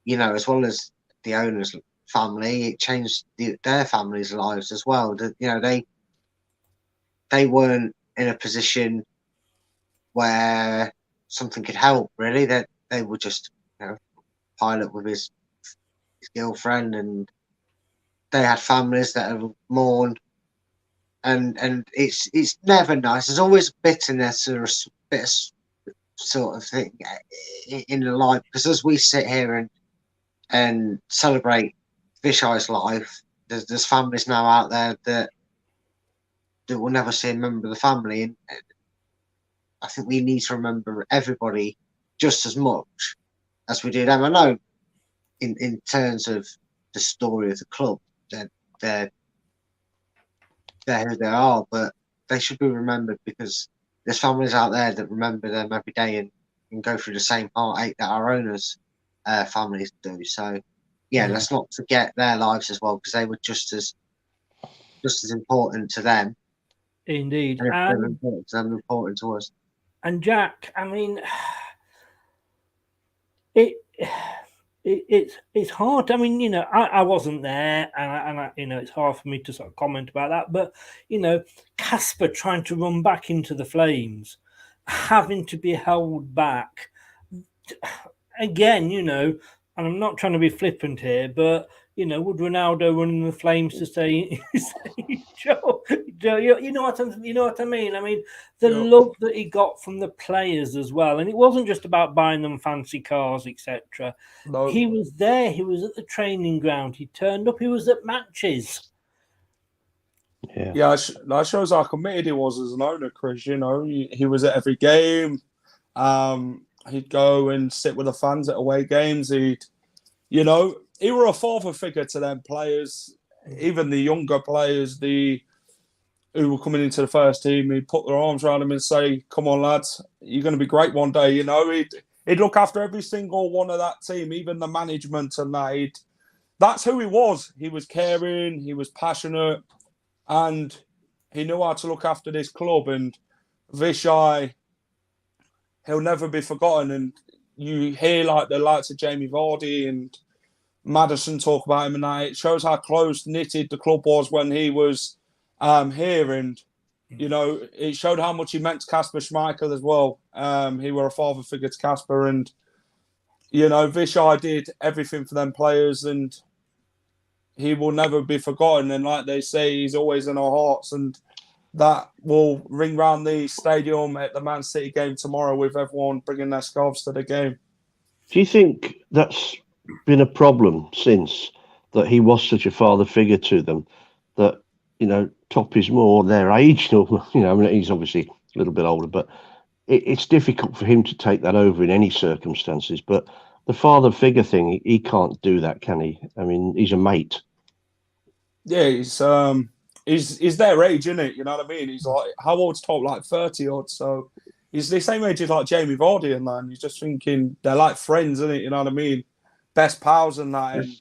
you know, as well as the owner's family. It changed their families' lives as well. You know, they weren't in a position where something could help, really. That they were just, you know, pilot with his girlfriend, and they had families that have mourned, and it's never nice. There's always bitterness or a bit of sort of thing in the life, because as we sit here and celebrate Vichai's life, there's families now out there that will never see a member of the family, and I think we need to remember everybody just as much as we do them. I know in terms of the story of the club, they're they're who they are, but they should be remembered because there's families out there that remember them every day and go through the same heartache that our owners' families do. So, yeah, let's not forget their lives as well because they were just as important to them. Indeed. And they're important to them, important to us. And Jack, I mean, it's hard. I mean, you know, I wasn't there, and I, you know, it's hard for me to sort of comment about that. But you know, Casper trying to run back into the Flames, having to be held back again. You know, and I'm not trying to be flippant here, but you know, would Ronaldo run in the Flames to say Joe, you know what I mean? I mean, the love that he got from the players as well, and it wasn't just about buying them fancy cars, etc. No. He was there. He was at the training ground. He turned up. He was at matches. Yeah, that shows how committed he was as an owner, Chris. You know, he was at every game. He'd go and sit with the fans at away games. You know, he were a father figure to them players, even the younger players, who were coming into the first team. He'd put their arms around them and say, "Come on, lads, you're going to be great one day." You know, he'd look after every single one of that team, even the management and that. That's who he was. He was caring, he was passionate, and he knew how to look after this club. And Vichai, he'll never be forgotten. And you hear like the likes of Jamie Vardy and Maddison talk about him, and that it shows how close knitted the club was when he was here. And you know, it showed how much he meant to Kasper Schmeichel as well. He were a father figure to Kasper, and you know, Vichai did everything for them players, and he will never be forgotten. And like they say, he's always in our hearts, and that will ring round the stadium at the Man City game tomorrow with everyone bringing their scarves to the game. Do you think that's been a problem since, that he was such a father figure to them, that, you know, Top is more their age? You know, I mean, he's obviously a little bit older, but it's difficult for him to take that over in any circumstances. But the father figure thing, he can't do that, can he? I mean, he's a mate. Yeah, he's their age, isn't it? You know what I mean? He's like, how old's Top? Like 30 odd. So he's the same age as like Jamie Vardy and that. And you're just thinking they're like friends, isn't it? You know what I mean? Best pals and that. And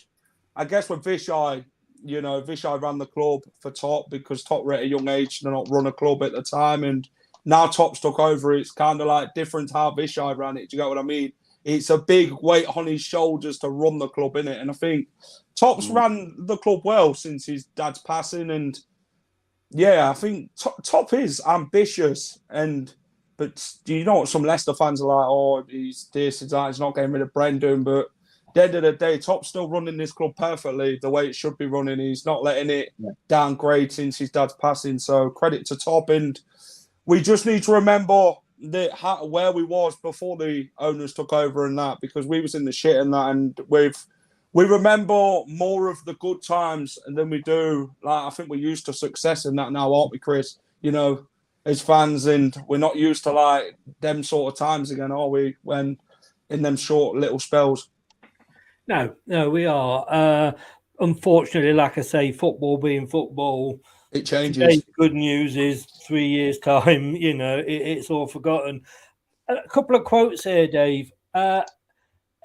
I guess with Vichai, you know, Vichai ran the club for Top because Top were at a young age to not run a club at the time. And now Top's took over. It's kind of like different how Vichai ran it. Do you get what I mean? It's a big weight on his shoulders to run the club, innit? And I think Top's ran the club well since his dad's passing. And yeah, I think Top is ambitious. But you know what? Some Leicester fans are like, oh, he's this, he's that, he's not getting rid of Brendan. But at the end of the day, Top's still running this club perfectly the way it should be running. He's not letting it downgrade since his dad's passing. So credit to Top. And we just need to remember where we was before the owners took over and that, because we was in the shit and that. And we remember more of the good times than we do. Like, I think we're used to success in that now, aren't we, Chris? You know, as fans, and we're not used to like them sort of times again, are we? When in them short little spells. No, we are. Unfortunately, like I say, football being football, it changes. Today's good news is 3 years' time, you know, it's all forgotten. A couple of quotes here, Dave.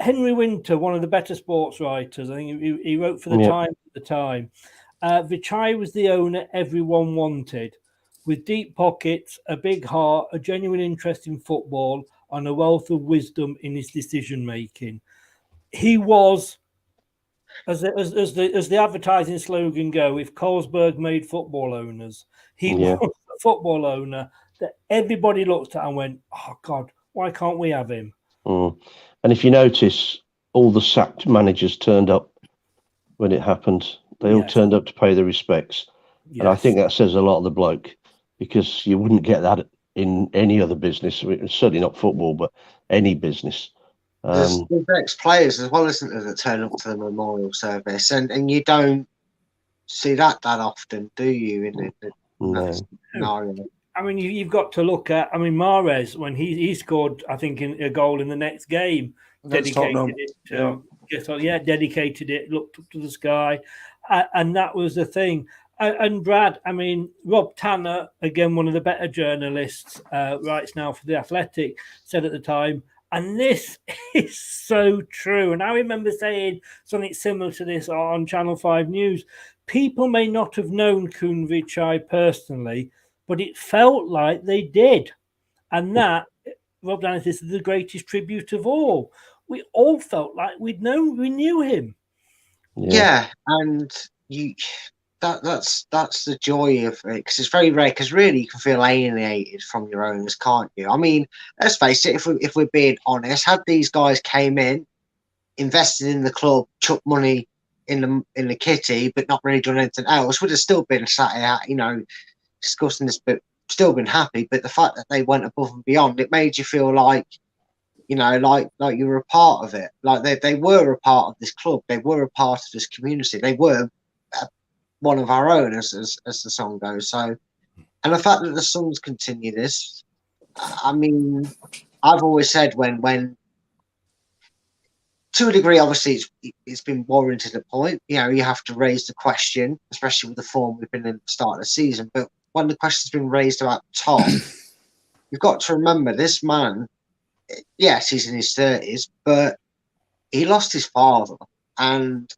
Henry Winter, one of the better sports writers, I think he wrote for the Times at the time. Vichai was the owner everyone wanted, with deep pockets, a big heart, a genuine interest in football, and a wealth of wisdom in his decision making. He was, as the advertising slogan go, if Carlsberg made football owners, he was a football owner that everybody looked at and went, oh God, why can't we have him? And if you notice, all the sacked managers turned up when it happened. They all turned up to pay their respects. And I think that says a lot of the bloke, because you wouldn't get that in any other business. Certainly not football, but any business. There's ex-players as well, isn't there, that turn up to the memorial service, and you don't see that often, do you? In that scenario. I mean, you've got to look at. I mean, Mahrez, when he scored, I think a goal in the next game, dedicated it. Dedicated it. Looked up to the sky, and that was the thing. And Brad, I mean, Rob Tanner, again, one of the better journalists, writes now for The Athletic, said at the time, and this is so true. And I remember saying something similar to this on Channel 5 News. People may not have known Kun Vichai personally, but it felt like they did. And that, Rob Tanner, this is the greatest tribute of all. We all felt like we knew him. Yeah, and that's the joy of it, because it's very rare. Because really, you can feel alienated from your owners, can't you? I mean, let's face it. If we're being honest, had these guys came in, invested in the club, chucked money in the kitty, but not really done anything else, would have still been sat here, discussing this, but still been happy. But the fact that they went above and beyond, it made you feel like, like you were a part of it. Like they were a part of this club. They were a part of this community. They were one of our own, as the song goes. So, and the fact that the Suns continue this, I mean, I've always said when to a degree, obviously it's been warranted at a point. You have to raise the question, especially with the form we've been in at the start of the season. But when the question's been raised about Tom, you've got to remember this man. Yes, he's in his 30s, but he lost his father, and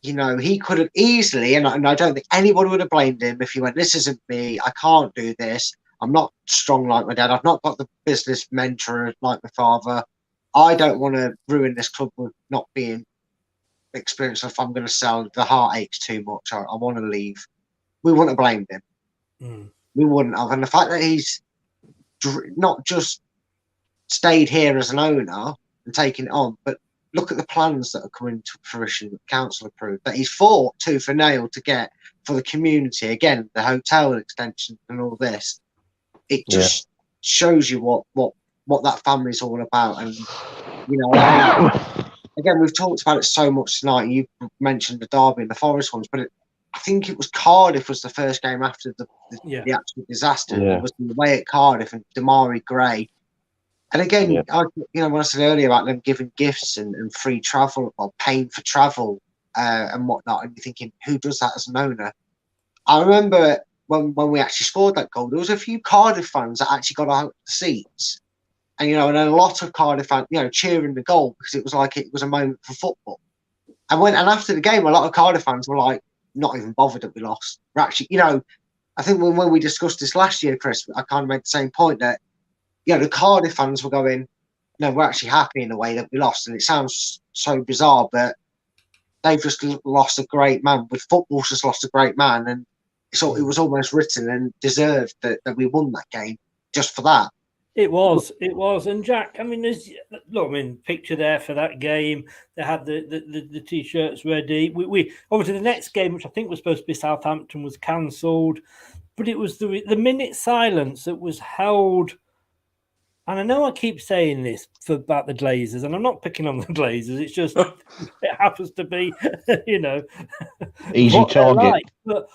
he could have easily, and I don't think anyone would have blamed him if he went, "This isn't me. I can't do this. I'm not strong like my dad. I've not got the business mentor like my father. I don't want to ruin this club with not being experienced. If I'm going to sell, the heart aches too much. I want to leave." We wouldn't have blamed him. We wouldn't have. And the fact that he's not just stayed here as an owner and taken it on, but look at the plans that are coming to fruition that the council approved, that he's fought tooth and nail to get for the community. Again, the hotel extension and all this. It just shows you what that family's all about. And again, we've talked about it so much tonight. You mentioned the Derby and the Forest ones, but I think it was Cardiff was the first game after the actual disaster. It was away at Cardiff and Damari Gray. And again, when I said earlier about them giving gifts and free travel or paying for travel and whatnot, and you're thinking, who does that as an owner? I remember when we actually scored that goal, there was a few Cardiff fans that actually got out of the seats, and and a lot of Cardiff fans, cheering the goal because it was like it was a moment for football. And after the game, a lot of Cardiff fans were like, not even bothered that we lost. We're actually, I think when we discussed this last year, Chris, I kind of made the same point that. The Cardiff fans were going, no, we're actually happy in the way that we lost. And it sounds so bizarre, but they've just lost a great man. With football's just lost a great man. And so it was almost written and deserved that we won that game just for that. It was. And Jack, I mean, picture there for that game. They had the T-shirts ready. We obviously the next game, which I think was supposed to be Southampton, was cancelled. But it was the minute silence that was held. And I know I keep saying this about the Glazers, and I'm not picking on the Glazers. It's just it happens to be, easy target. Like. But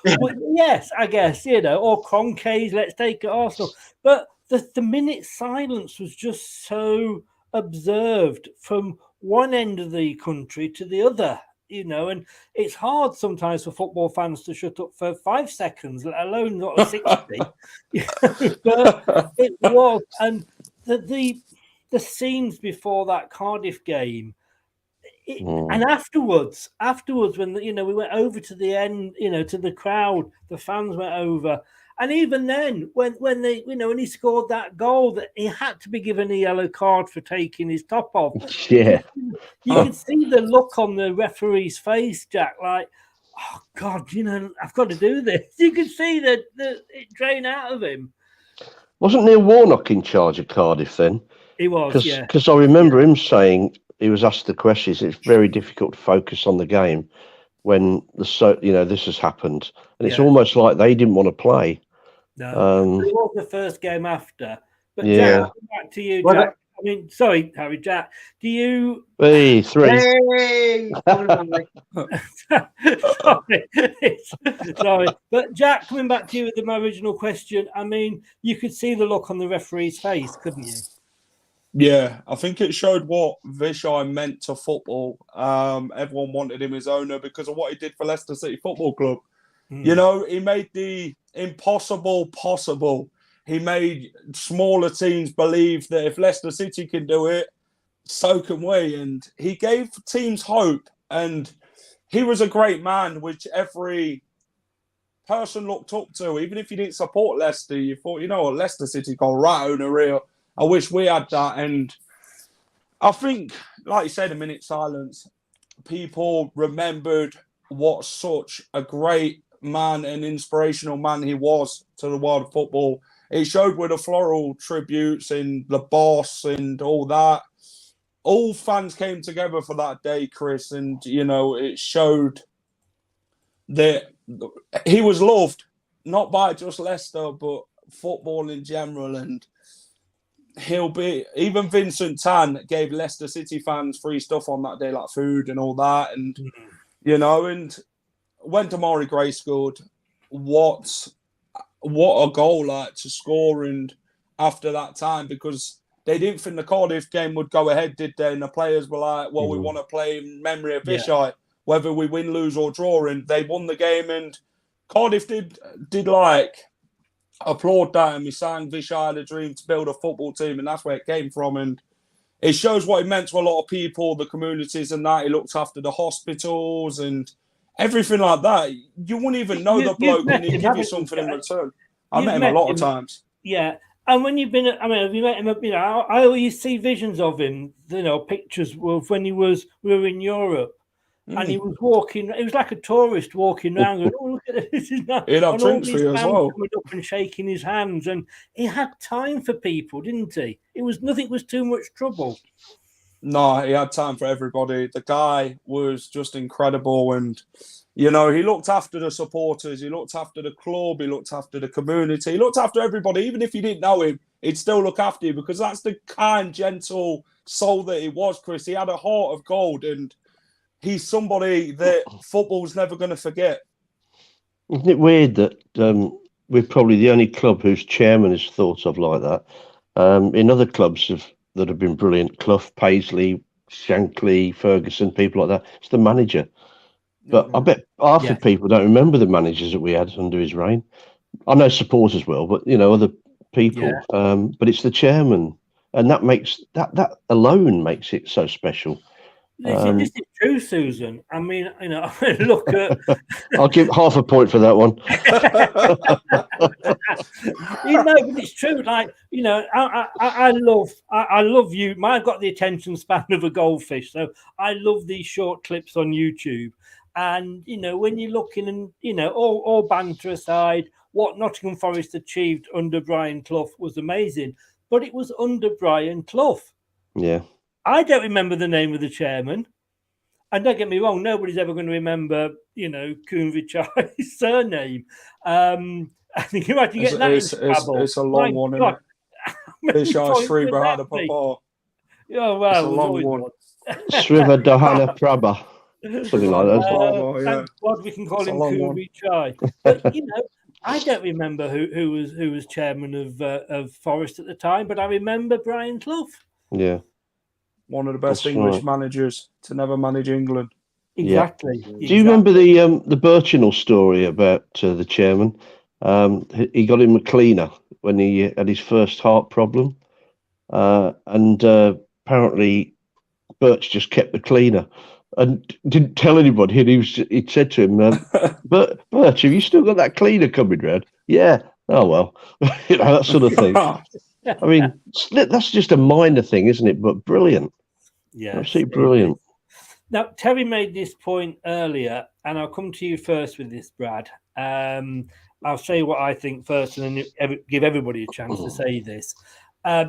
yes, I guess or Cronkays. Let's take it Arsenal. But the minute silence was just so observed from one end of the country to the other. And it's hard sometimes for football fans to shut up for 5 seconds, let alone not 60. But it was, and the scenes before that Cardiff game, and afterwards when we went over to the end, to the crowd, the fans went over, and even then when they when he scored that goal, that he had to be given a yellow card for taking his top off. You can see the look on the referee's face, Jack, like, oh God, I've got to do this. You can see that it drain out of him. Wasn't Neil Warnock in charge of Cardiff then? He was, Because I remember him saying, he was asked the questions, it's very difficult to focus on the game when this has happened. And it's almost like they didn't want to play. No, it was the first game after. But Jack, back to you, Jack. I mean, sorry, Harry, Jack. Do you... Hey, 3. Hey! Sorry. But Jack, coming back to you with my original question, I mean, you could see the look on the referee's face, couldn't you? Yeah, I think it showed what Vichai meant to football. Everyone wanted him as owner because of what he did for Leicester City Football Club. You know, he made the impossible possible. He made smaller teams believe that if Leicester City can do it, so can we. And he gave teams hope. And he was a great man, which every person looked up to. Even if you didn't support Leicester, you thought, you know what, Leicester City got right on the real. I wish we had that. And I think, like you said, a minute's silence, people remembered what such a great man and inspirational man he was to the world of football. It showed with the floral tributes and the boss and all that. All fans came together for that day, Chris, and, you know, it showed that he was loved, not by just Leicester, but football in general. And even Vincent Tan gave Leicester City fans free stuff on that day, like food and all that. And, you know, and when Damari Gray scored, what a goal, like, to score. And after that time, because they didn't think the Cardiff game would go ahead, did they? And the players were like, well, we want to play in memory of Vichai, whether we win, lose or draw. And they won the game. And Cardiff did like applaud that. And we sang Vichai had a dream to build a football team. And that's where it came from. And it shows what it meant to a lot of people, the communities and that. He looked after the hospitals and everything like that. You wouldn't even know the bloke and he'd give you something in return. I met him a lot of times. Yeah. And when you've been, I mean, have you met him? You know, I always see visions of him, you know, pictures of when we were in Europe. And he was walking, it was like a tourist walking around going, oh, look at this. He'd have drinks for you as well. Coming up and shaking his hands. And he had time for people, didn't he? Nothing was too much trouble. No, he had time for everybody. The guy was just incredible. And, you know, he looked after the supporters. He looked after the club. He looked after the community. He looked after everybody. Even if you didn't know him, he'd still look after you because that's the kind, gentle soul that he was, Chris. He had a heart of gold and he's somebody that football's never going to forget. Isn't it weird that we're probably the only club whose chairman is thought of like that? In other clubs that have been brilliant, Clough, Paisley, Shankly, Ferguson, people like that, it's the manager. But I bet half the people don't remember the managers that we had under his reign. I know supporters will, but, you know, other people. Yeah. But it's the chairman. And that makes that alone makes it so special. This is true, Susan. I mean, you know, look at. I'll give half a point for that one. You know, but it's true. Like, you know, I love you. I've got the attention span of a goldfish, so I love these short clips on YouTube. And you know, when you're looking, and you know, all banter aside, what Nottingham Forest achieved under Brian Clough was amazing. But it was under Brian Clough. Yeah. I don't remember the name of the chairman. And don't get me wrong, nobody's ever going to remember, you know, Vichai's surname. I think you have to get that into trouble. It's a long one, isn't it? Vichai Sri Bahana Papa. Oh, well. It's a long one. Sriva Dahana Prabha. Something like that. Thank God we can call him Vichai. But, you know, I don't remember who was chairman of Forest at the time, but I remember Brian Clough. Yeah. One of the best English managers to never manage England. Exactly. Yeah. Do you remember the Birchinall story about the chairman? He got him a cleaner when he had his first heart problem. And apparently Birch just kept the cleaner and didn't tell anybody. And he'd said to him, Birch, have you still got that cleaner coming round? Yeah. Oh, well, you know, that sort of thing. I mean, that's just a minor thing, isn't it? But brilliant. Yeah. Absolutely brilliant. Now, Terry made this point earlier, and I'll come to you first with this, Brad. I'll say what I think first, and then give everybody a chance to say this.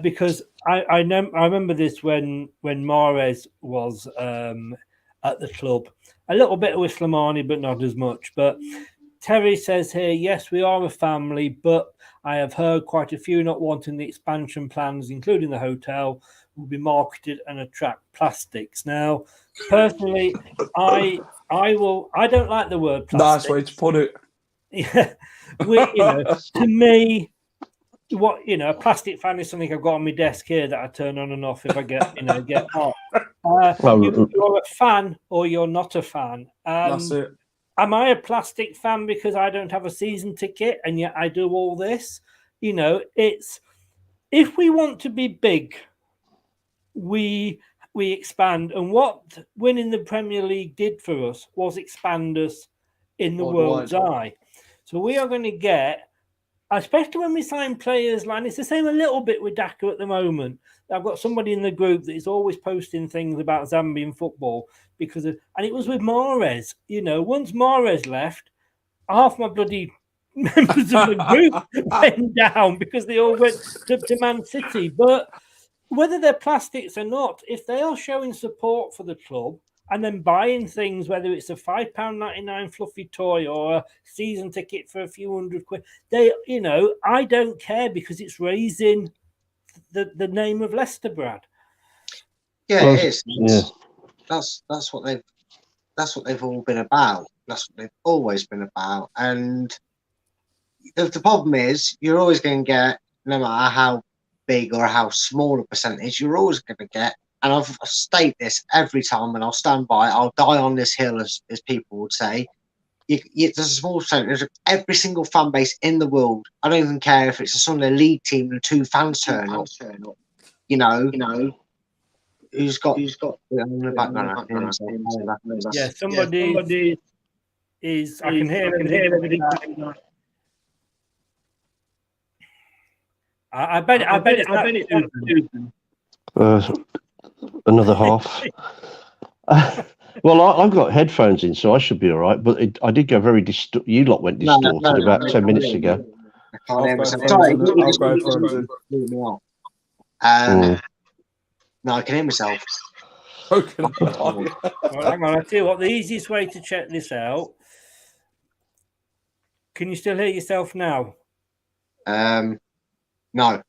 Because I remember this when Mahrez was at the club. A little bit of Islamani, but not as much. But Terry says here, yes, we are a family, but I have heard quite a few not wanting the expansion plans, including the hotel, will be marketed and attract plastics. Now, personally, I don't like the word plastic. That's the way to put it. Yeah, to me, a plastic fan is something I've got on my desk here that I turn on and off if I get hot. You're a fan or you're not a fan. That's it. am I a plastic fan because I don't have a season ticket and yet I do all this? It's if we want to be big, we expand. And what winning the Premier League did for us was expand us in the world's eye. So we are going to get, especially when we sign players, like it's the same a little bit with Dhaka at the moment. I've got somebody in the group that is always posting things about Zambian football and it was with Mahrez. Once Mahrez left, half my bloody members of the group went down because they all went to Man City. But whether they're plastics or not, if they are showing support for the club and then buying things, whether it's a £5.99 fluffy toy or a season ticket for a few £100, I don't care because it's raising the name of Leicester, Brad. Yeah, it is. Yeah. That's what they've all been about. That's what they've always been about. And the problem is, you're always going to get, no matter how big or how small a percentage, you're always going to get. And I state this every time, and I'll stand by. I'll die on this hill, as people would say. There's a small percentage of every single fan base in the world. I don't even care if it's a Sunday league team and 2 fans turn up. Who's got in the background? Yeah, somebody is. I can hear everything. I bet it's another half. Well, I've got headphones in, so I should be all right. But I did go very you lot went distorted about 10 minutes ago. I can't hear myself. Sorry, no, I can hear myself. Well, hang on, I'll tell you what. The easiest way to check this out. Can you still hear yourself now? No.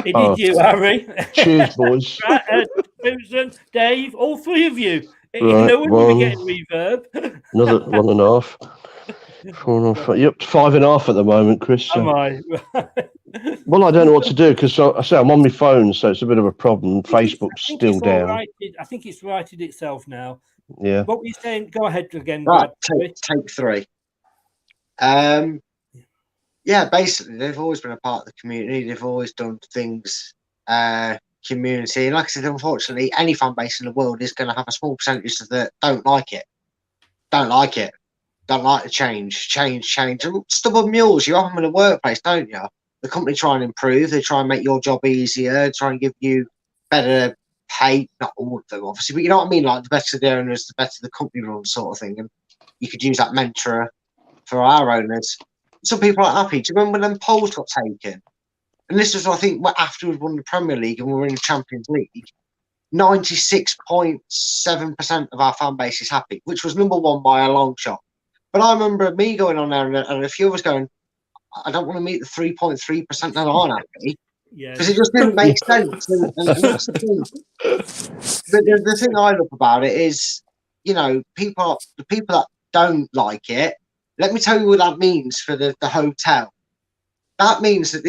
It is you, Harry. Cheers, boys. Susan, Dave, all 3 of you. Right, no one will be getting reverb. Another 1.5. 4.5. You're up to 5.5 at the moment, Chris. So. Am I? Well, I don't know what to do because I say I'm on my phone, so it's a bit of a problem. Facebook's still down. I think it's righted itself now. Yeah. What were you saying? Go ahead again. Right, take 3. Yeah, basically, they've always been a part of the community. They've always done things community. And like I said, unfortunately, any fan base in the world is going to have a small percentage that don't like it. Don't like the change. And stubborn mules, you have them in the workplace, don't you? The company try and improve. They try and make your job easier, try and give you better pay. Not all of them, obviously, but you know what I mean? Like, the better the owners, the better the company runs, sort of thing. And you could use that mantra for our owners. Some people are happy. Do you remember when them polls got taken? And this was, I think, after we'd won the Premier League and we were in the Champions League. 96.7% of our fan base is happy, which was number 1 by a long shot. But I remember me going on there and a few of us going, I don't want to meet the 3.3% that aren't happy. Because it just didn't make sense. And that's the thing. But the thing I love about it is, the people that don't like it, let me tell you what that means for the hotel. That means that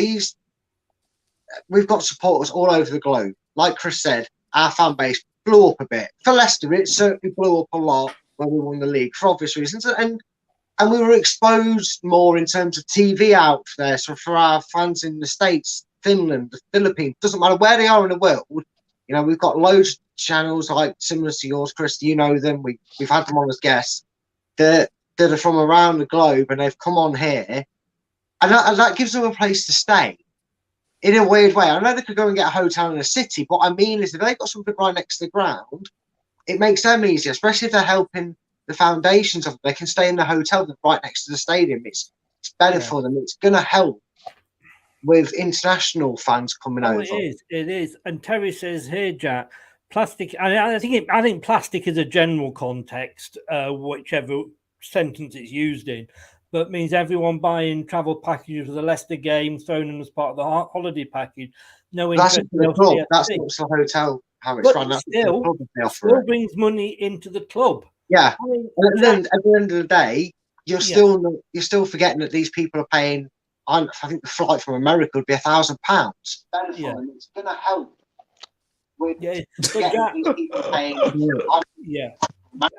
we've got supporters all over the globe. Like Chris said, our fan base blew up a bit. For Leicester, it certainly blew up a lot when we won the league for obvious reasons. And we were exposed more in terms of TV out there. So for our fans in the States, Finland, the Philippines, doesn't matter where they are in the world, we've got loads of channels like similar to yours, Chris. You know them. We've had them on as guests that are from around the globe, and they've come on here, and that gives them a place to stay in a weird way. I know they could go and get a hotel in a city, but I mean is if they've got something right next to the ground, it makes them easier, especially if they're helping the foundations of it. They can stay in the hotel right next to the stadium. It's better for them. It's going to help with international fans coming over. It is. And Terry says here, Jack, plastic. I think plastic is a general context, whichever sentence it's used in, but means everyone buying travel packages for the Leicester game, thrown in as part of the holiday package. No interest. That's the club. That's not the hotel. How it's run. Still brings money into the club. Yeah, and then at the end of the day, you're still forgetting that these people are paying. I think the flight from America would be £1,000. Yeah, it's going to help with getting these people paying.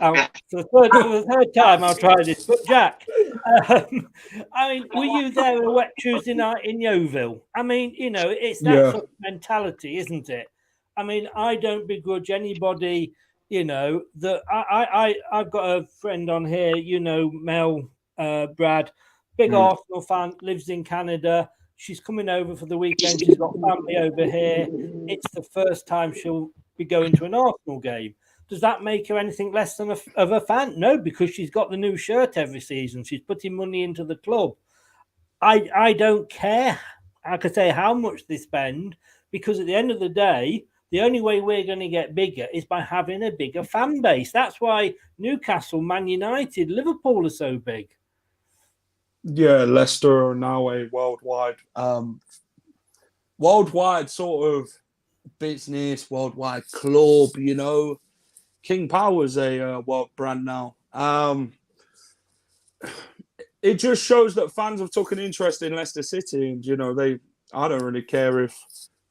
for the third time, I'll try this. But Jack, I mean, were you there a wet Tuesday night in Yeovil? I mean, you know, it's that sort of mentality, isn't it? I mean, I don't begrudge anybody, you know, that I've got a friend on here, you know, Mel, Brad, big Arsenal fan, lives in Canada. She's coming over for the weekend. She's got family over here. It's the first time she'll be going to an Arsenal game. Does that make her anything less than of a fan? No, because she's got the new shirt every season. She's putting money into the club. I don't care, like I say, how much they spend, because at the end of the day, the only way we're going to get bigger is by having a bigger fan base. That's why Newcastle, Man United, Liverpool are so big. Yeah, Leicester are now a worldwide sort of business, worldwide club, you know. King Power's a world brand now. It just shows that fans have took an interest in Leicester City, and, you know, I don't really care if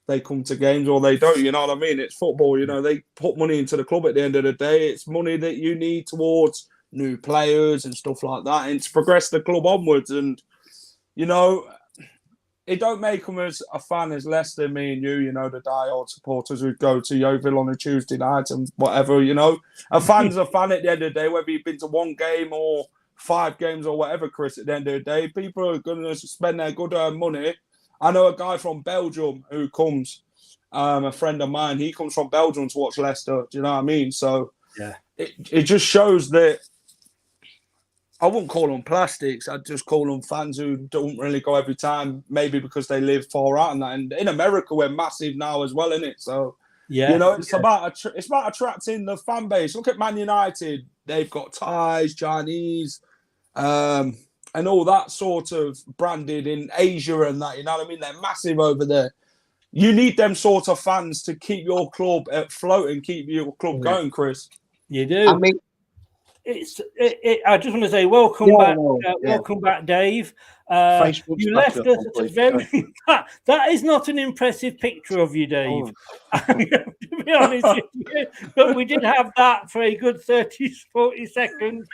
they come to games or they don't, you know what I mean? It's football, you know, they put money into the club at the end of the day. It's money that you need towards new players and stuff like that, and to progress the club onwards. And, you know, it don't make them as a fan as Leicester, me and you know, the diehard supporters who go to Yeovil on a Tuesday night and whatever, you know. A fan's a fan at the end of the day, whether you've been to one game or 5 games or whatever, Chris, at the end of the day. People are going to spend their good-earned money. I know a guy from Belgium who comes, a friend of mine, he comes from Belgium to watch Leicester, do you know what I mean? So yeah, it just shows that I wouldn't call them plastics. I'd just call them fans who don't really go every time, maybe because they live far out and that. And in America, we're massive now as well, isn't it? So, yeah, you know, it's about attracting the fan base. Look at Man United. They've got Thais, Chinese, and all that sort of branded in Asia and that, you know what I mean? They're massive over there. You need them sort of fans to keep your club afloat and keep your club going, Chris. You do. I mean, I just want to say welcome back, welcome back, Dave. You left us at a very that is not an impressive picture of you, Dave. To be honest with you, but we did have that for a good 30-40 seconds.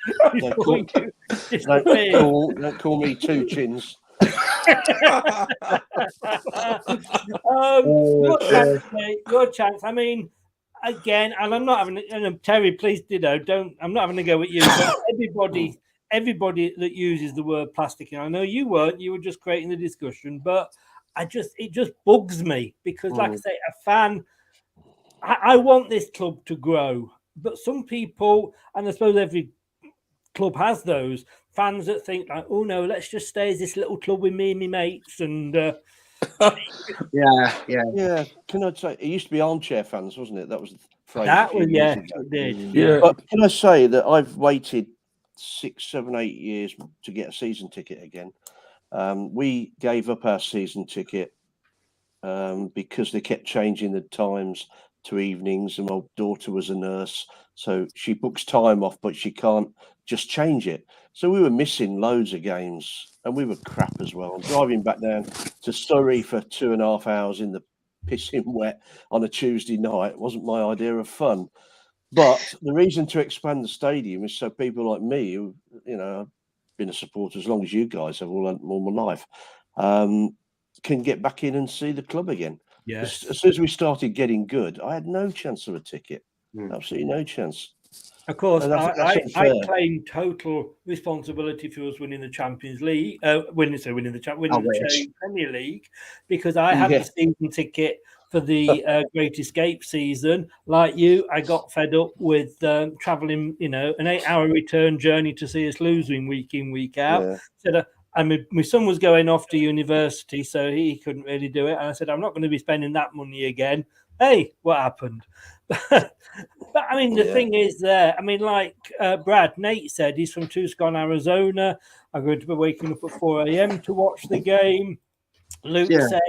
Don't call me two chins. Your chance. I mean, again, and I'm not having. And Terry, please, don't. I'm not having to go at you. But everybody that uses the word plastic, and I know you weren't. You were just creating the discussion, but it just bugs me because, like I say, a fan. I want this club to grow, but some people, and I suppose every club has those fans that think like, oh no, let's just stay as this little club with me and my mates, and yeah. Can I say it used to be armchair fans, wasn't it? That was the phrase. That was it did. Yeah. But can I say that I've waited 6, 7, 8 years to get a season ticket again. We gave up our season ticket because they kept changing the times to evenings, and my daughter was a nurse, so she books time off, but she can't just change it. So we were missing loads of games, and we were crap as well. Driving back down to Surrey for 2.5 hours in the pissing wet on a Tuesday night wasn't my idea of fun. But the reason to expand the stadium is so people like me, who, you know, I've been a supporter as long as you guys have all my life, can get back in and see the club again. Yes. As soon as we started getting good, I had no chance of a ticket. Absolutely no chance. Of course, that's I claim total responsibility for us winning the Champions League, winning the Premier League, because I had the season ticket for the Great Escape season. Like you, I got fed up with traveling, you know, an 8-hour return journey to see us losing week in, week out. Yeah. So I mean, my son was going off to university, so he couldn't really do it. And I said, I'm not going to be spending that money again. Hey, what happened? But I mean, the thing is there. I mean, like Nate said, he's from Tucson, Arizona. I'm going to be waking up at 4 a.m. to watch the game. Luke said,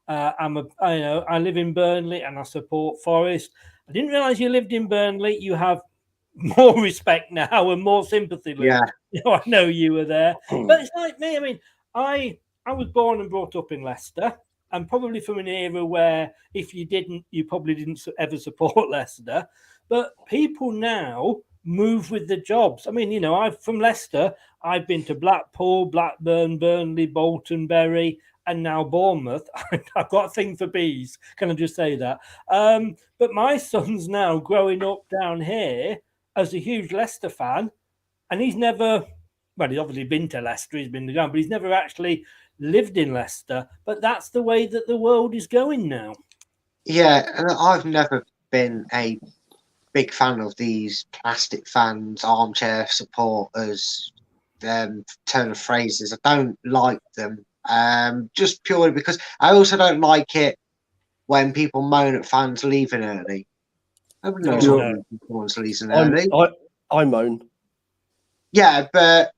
I live in Burnley and I support Forest. I didn't realize you lived in Burnley. You have more respect now and more sympathy. Luke. I know you were there, but it's like me. I mean, I was born and brought up in Leicester, and probably from an era where if you didn't, you probably didn't ever support Leicester. But people now move with the jobs. I mean, I'm from Leicester. I've been to Blackpool, Blackburn, Burnley, Bolton, Bury, and now Bournemouth. I've got a thing for bees. Can I just say that? But my son's now growing up down here as a huge Leicester fan, and he's never, well, he's obviously been to Leicester, he's been to Gun, but he's never actually lived in Leicester. But that's the way that the world is going now. Yeah, and I've never been a big fan of these plastic fans, armchair supporters, turn of phrases. I don't like them, just purely because I also don't like it when people moan at fans leaving early. Nobody knows when someone's leaving early. I moan. Yeah, but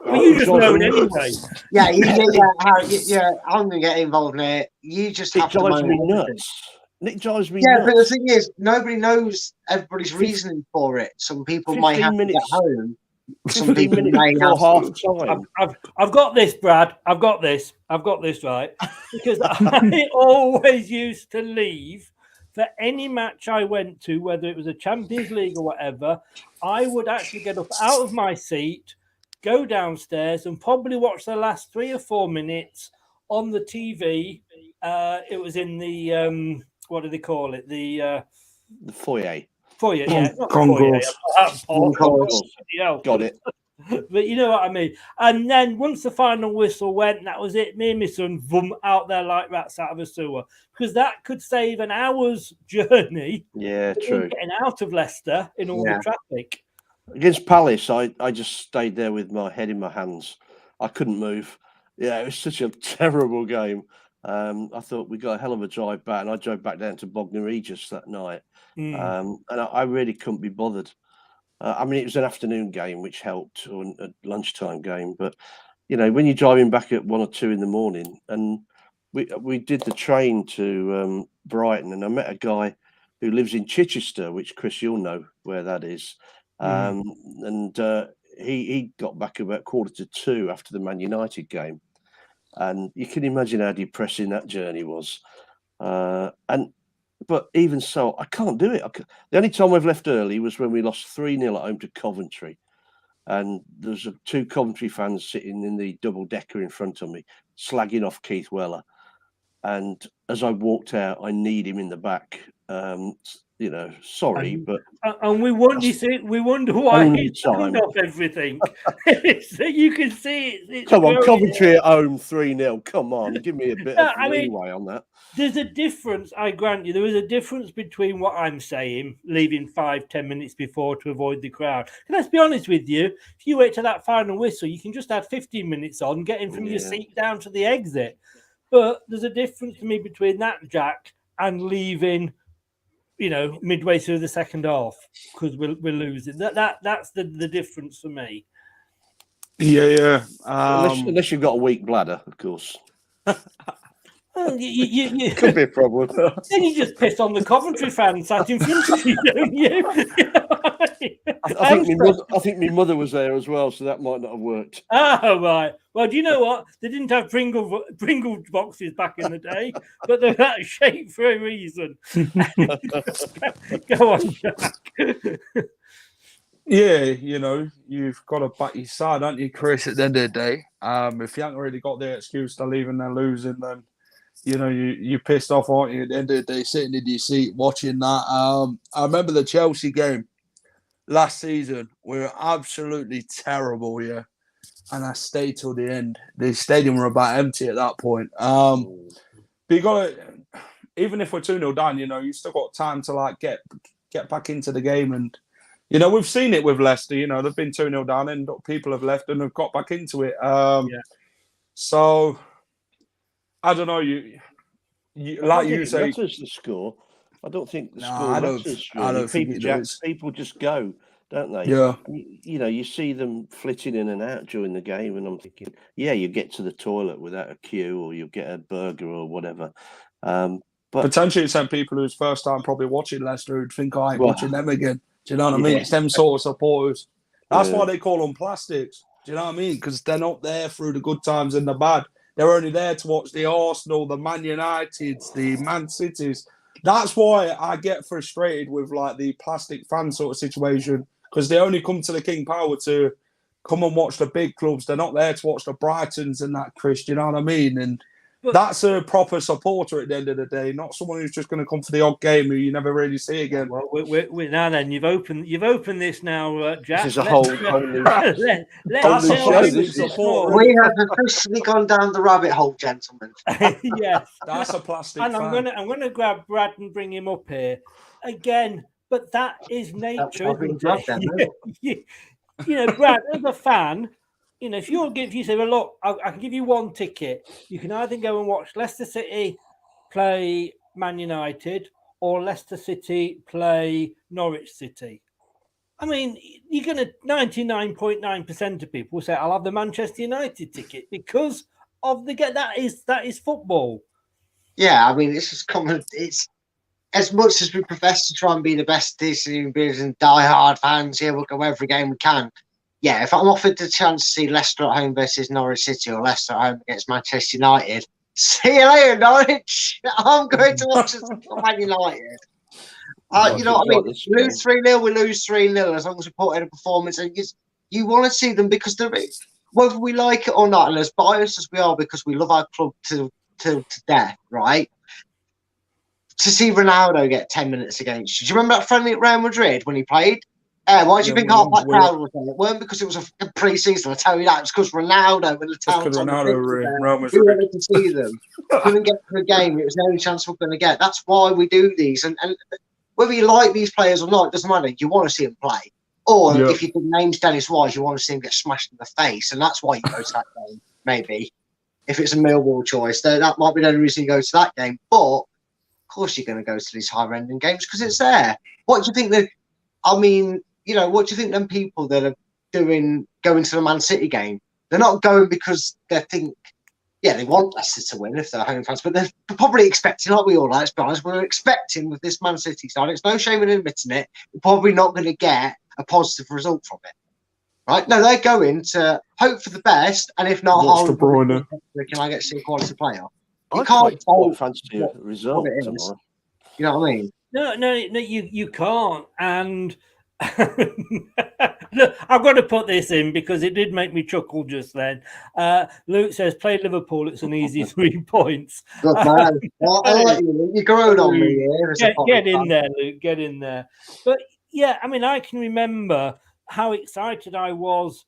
well, you just moan anyway. Yeah, I'm gonna get involved in it. You just have to moan. Me nuts. It drives me nuts. Yeah, but the thing is, nobody knows everybody's reasoning for it. Some people might have to get home. Some people may have half time. I've got this, Brad. I've got this right. Because I always used to leave for any match I went to, whether it was a Champions League or whatever. I would actually get up out of my seat, go downstairs, and probably watch the last 3 or 4 minutes on the TV. It was in the what do they call it? The foyer. Foyer, yeah. Concourse. Got it. But you know what I mean. And then once the final whistle went, that was it. Me and my son, boom, out there like rats out of a sewer. Because that could save an hour's journey. Yeah, true. Getting out of Leicester in all the traffic. Against Palace, I just stayed there with my head in my hands. I couldn't move. Yeah, it was such a terrible game. I thought we got a hell of a drive back, and I drove back down to Bognor Regis that night. And I really couldn't be bothered. I mean, it was an afternoon game, which helped, or a lunchtime game. But, when you're driving back at 1 or 2 in the morning, and we did the train to Brighton, and I met a guy who lives in Chichester, which, Chris, you'll know where that is. And he got back about 1:45 after the Man United game. And you can imagine how depressing that journey was. But even so, I can't do it. The only time I've left early was when we lost 3-0 at home to Coventry. And there's 2 Coventry fans sitting in the double-decker in front of me, slagging off Keith Weller. And as I walked out, I kneed him in the back. Sorry, but and we wonder why he's turned off everything. You can see it. Come on, Coventry at home 3-0. Come on, give me a bit of leeway on that. There's a difference, I grant you. There is a difference between what I'm saying, leaving 5-10 minutes before to avoid the crowd. And let's be honest with you, if you wait till that final whistle, you can just add 15 minutes on, getting from your seat down to the exit. But there's a difference to me between that, Jack, and leaving, midway through the second half because we're losing. That's the difference for me. Yeah. Unless you've got a weak bladder, of course. Well, you could be a problem. Then you just piss on the Coventry fans sat in front of you, don't you? I think my mother was there as well, so that might not have worked. Oh, right. Well, do you know what? They didn't have Pringle boxes back in the day, but they're that shape for a reason. Go on, Jack. Yeah, you've got to back your side, haven't you, Chris, at the end of the day? If you haven't really got the excuse to leaving and losing, then, you're pissed off, aren't you, at the end of the day, sitting in your seat watching that. I remember the Chelsea game last season. We were absolutely terrible, yeah. And I stayed till the end. The stadium were about empty at that point. But you got to, even if we're 2-0 down, you still got time to get back into the game. And we've seen it with Leicester. They've been 2-0 down, and people have left and have got back into it. So I don't know. You like you say, it matters the score. I don't think the score matters. Really. I don't think people just go, don't they? Yeah. You see them flitting in and out during the game, and I'm thinking, yeah, you get to the toilet without a queue, or you get a burger or whatever. But potentially, some people who's first time probably watching Leicester who'd think, I ain't watching them again. Do you know what I mean? It's them sort of supporters. That's why they call them plastics. Do you know what I mean? Because they're not there through the good times and the bad. They're only there to watch the Arsenal, the Man Uniteds, the Man Cities, That's why I get frustrated with like the plastic fan sort of situation, because they only come to the King Power to come and watch the big clubs. They're not there to watch the Brightons and that, Chris. Do you know what I mean? And that's a proper supporter at the end of the day, not someone who's just going to come for the odd game who you never really see again. Well, we're now then you've opened this now, Jack. This is a whole new. That's a plastic support. We have officially gone down the rabbit hole, gentlemen. Yes, that's a plastic. And fan. I'm gonna grab Brad and bring him up here again. But that is nature, isn't it? You know, Brad, as a fan, you know, if you say, well, look, I can give you one ticket. You can either go and watch Leicester City play Man United or Leicester City play Norwich City. I mean, you're going to 99.9% of people say, I'll have the Manchester United ticket because of that is football. Yeah, I mean, it's just common. It's as much as we profess to try and be the best decent beers and die-hard fans. Yeah, we'll go every game we can. Yeah, if I'm offered the chance to see Leicester at home versus Norwich City or Leicester at home against Manchester United, see you later, Norwich. I'm going to watch Man United. You know what I mean? Lose 3-0, we lose 3-0 as long as we put in a performance. And you want to see them because they're, whether we like it or not, and as biased as we are because we love our club to death, right? To see Ronaldo get 10 minutes against you. Do you remember that friendly at Real Madrid when he played? Why do you think half that crowd was there? It weren't because it was a pre-season, I tell you that. It's because Ronaldo and the talent on the pitch, we wanted to see them. Couldn't get to the game. It was the only chance we're going to get. That's why we do these. And whether you like these players or not, it doesn't matter. You want to see them play. Or if your name's Dennis Wise, you want to see him get smashed in the face. And that's why you go to that game, maybe. If it's a Millwall choice, that might be the only reason you go to that game. But, of course, you're going to go to these high-ending games because it's there. What do you think what do you think them people that are going to the Man City game? They're not going because they think, they want Leicester to win if they're home fans, but they're probably expecting, aren't we all? Let's be honest, we're expecting with this Man City side. It's no shame in admitting it. We're probably not going to get a positive result from it, right? No, they're going to hope for the best, and if not, can I get to see a quality player? You can't fancy a result tomorrow. You know what I mean? No, you can't. And look, I've got to put this in because it did make me chuckle just then. Luke says, "Play Liverpool. It's an easy 3 points." Good man. I like you. You're growing on me here. Get in there, Luke. Get in there. But yeah, I mean, I can remember how excited I was,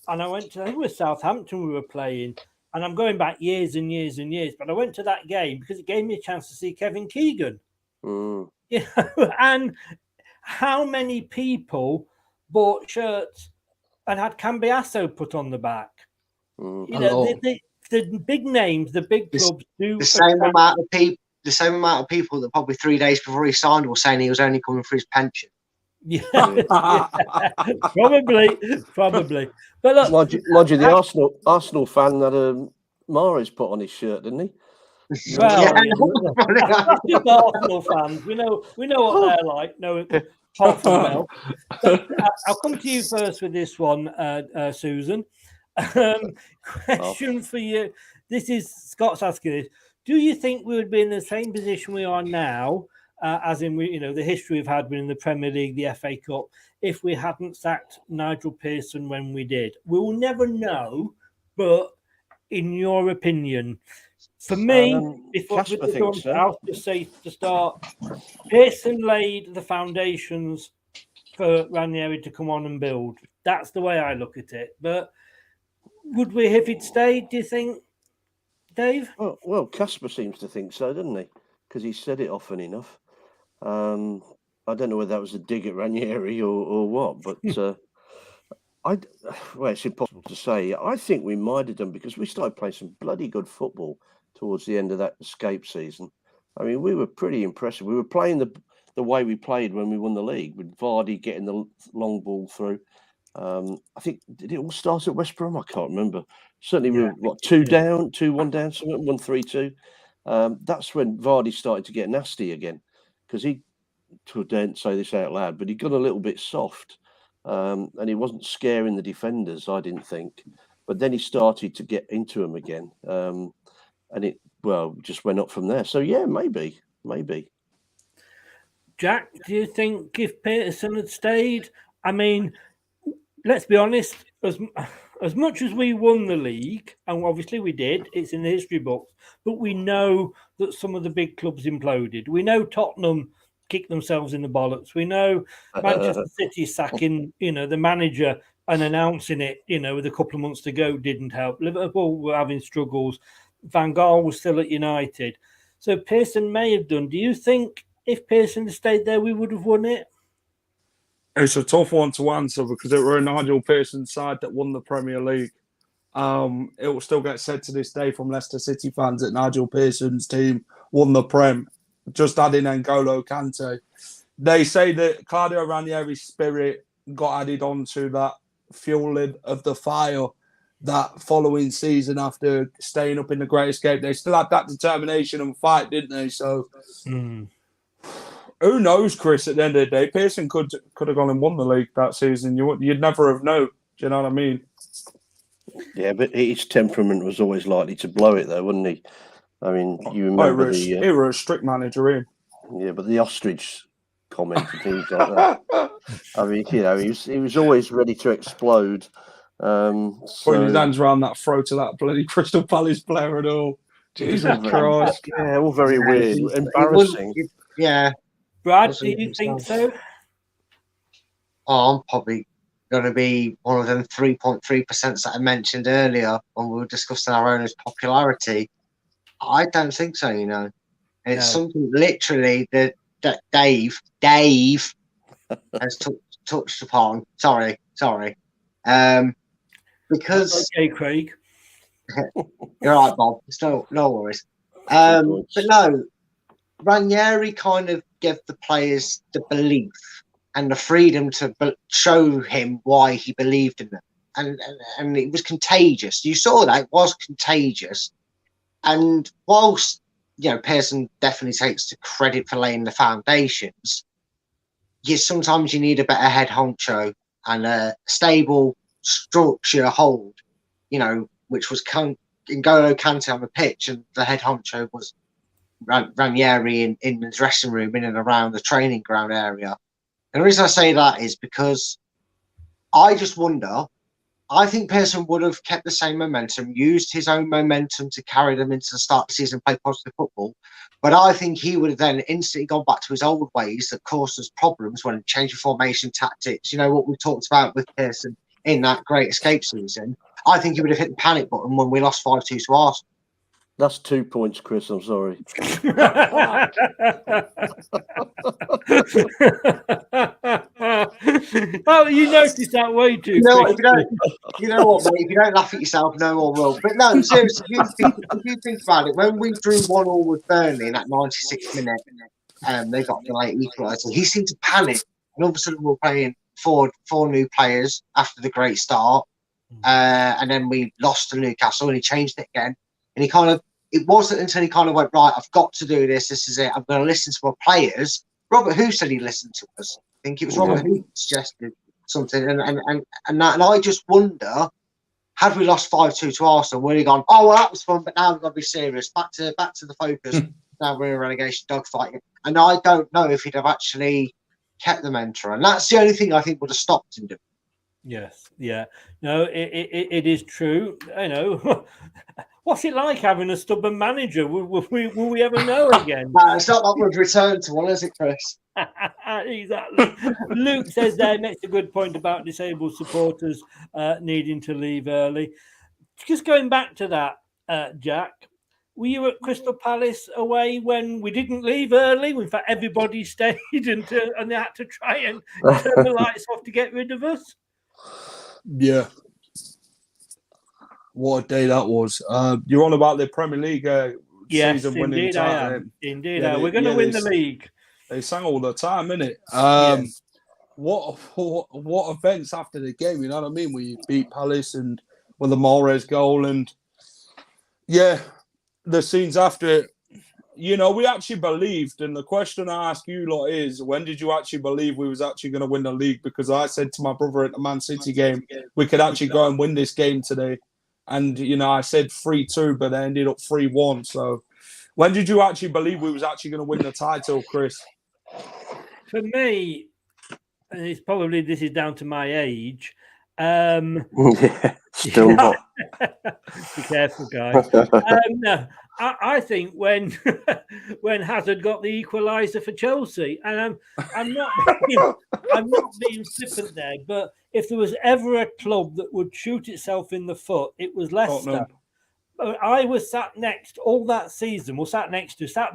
and I think it was Southampton we were playing. And I'm going back years and years and years, but I went to that game because it gave me a chance to see Kevin Keegan. You know, and how many people bought shirts and had Cambiasso put on the back? You know, the big names, the big clubs do the same amount of people that probably 3 days before he signed were saying he was only coming for his pension. Yeah. Probably. But look, mind you, the Arsenal fan that Mahrez put on his shirt, didn't he? Well, that's just Arsenal fans. We know what they're like. No, apart from Mel. I'll come to you first with this one, Susan. Question for you. This is Scott's asking this. Do you think we would be in the same position we are now, as in the history we've had in the Premier League, the FA Cup, if we hadn't sacked Nigel Pearson when we did? We will never know, but in your opinion, for me, I'll just say to start, Pearson laid the foundations for Ranieri to come on and build. That's the way I look at it. But would we, if he'd stayed, do you think, Dave? Well, Casper seems to think so, doesn't he? Because he said it often enough. I don't know whether that was a dig at Ranieri or what, but it's impossible to say. I think we might have done because we started playing some bloody good football towards the end of that escape season. I mean, we were pretty impressive. We were playing the way we played when we won the league, with Vardy getting the long ball through. I think, did it all start at West Brom? I can't remember. Certainly we were 2-1 down, something, 1-3-2. That's when Vardy started to get nasty again, because he, don't say this out loud, but he got a little bit soft, and he wasn't scaring the defenders, I didn't think. But then he started to get into them again, and it just went up from there. So yeah, maybe. Jack, do you think if Peterson had stayed, I mean, let's be honest, as much as we won the league, and obviously we did, it's in the history books, but we know that some of the big clubs imploded. We know Tottenham kicked themselves in the bollocks. We know Manchester City sacking, the manager and announcing it, with a couple of months to go didn't help. Liverpool were having struggles. Van Gaal was still at United. So Pearson may have done. Do you think if Pearson had stayed there, we would have won it? It's a tough one to answer because it were a Nigel Pearson side that won the Premier League. It will still get said to this day from Leicester City fans that Nigel Pearson's team won the Prem, just adding N'Golo Kante. They say that Claudio Ranieri's spirit got added onto that fueling of the fire that following season after staying up in the Great Escape. They still had that determination and fight, didn't they? So who knows, Chris, at the end of the day, Pearson could have gone and won the league that season. You'd never have known. Do you know what I mean? Yeah, but his temperament was always likely to blow it, though, wouldn't he? I mean, you remember he was a strict manager in. Yeah, but the ostrich comment and things like that. I mean, he was always ready to explode. Putting his hands around that throat of that bloody Crystal Palace player and all. Jesus Christ. Yeah, all very weird. Embarrassing. Yeah. Brad, do you think so? I'm probably going to be one of them 3.3% that I mentioned earlier when we were discussing our owner's popularity. I don't think so, It's something literally that Dave has touched upon. Sorry. Because okay, Craig. You're right, Bob. It's no worries. But no, Ranieri kind of gave the players the belief and the freedom to show him why he believed in them. And it was contagious. You saw that it was contagious. And whilst, Pearson definitely takes the credit for laying the foundations, sometimes you need a better head honcho and a stable structure hold, which was N'Golo Kante on the pitch, and the head honcho was Ranieri in the dressing room, in and around the training ground area. And the reason I say that is because I just wonder, I think Pearson would have kept the same momentum, used his own momentum to carry them into the start of the season, play positive football. But I think he would have then instantly gone back to his old ways that caused us problems when changing formation tactics. What we talked about with Pearson in that Great Escape season. I think he would have hit the panic button when we lost 5-2 to Arsenal. That's 2 points, Chris. I'm sorry. Oh, you noticed that way too. You know what, mate? If you don't laugh at yourself, no one will. But no, seriously, if you think about it, when we drew 1-1 with Burnley in that 96th minute, they got the late equaliser. He seemed to panic, and all of a sudden we were playing four new players after the great start, and then we lost to Newcastle, and he changed it again. And it wasn't until he kind of went, right, I've got to do this. This is it. I'm going to listen to my players. Robert Who said he listened to us. I think it was Robert Who suggested something. And I just wonder, had we lost 5-2 to Arsenal, would he gone, oh, well, that was fun, but now we've got to be serious. Back to the focus. Now we're in a relegation dogfight. And I don't know if he'd have actually kept the mentor. And that's the only thing I think would have stopped him doing. Yes, yeah. No, it is true. What's it like having a stubborn manager? Will we ever know again? It's not like we've returned to one, is it, Chris? Exactly. Luke says there, makes a good point about disabled supporters needing to leave early. Just going back to that, Jack, were you at Crystal Palace away when we didn't leave early? In fact, everybody stayed and they had to try and turn the lights off to get rid of us? Yeah. What a day that was. You're on about the Premier League season winning time. Indeed, we're going to win the league. They sang all the time, innit? Yes. What events after the game, you know what I mean? We beat Palace and with the Mahrez goal, and the scenes after it. We actually believed, and the question I ask you lot is, when did you actually believe we was actually going to win the league? Because I said to my brother at the Man City game, we could actually go and win this game today. And, I said 3-2, but they ended up 3-1. So when did you actually believe we was actually going to win the title, Chris? For me, and it's probably this is down to my age. Yeah, still not. Be careful, guys. No, I think when when Hazard got the equaliser for Chelsea, and I'm not being flippant there, but if there was ever a club that would shoot itself in the foot, it was Leicester. I was sat next all that season. Sat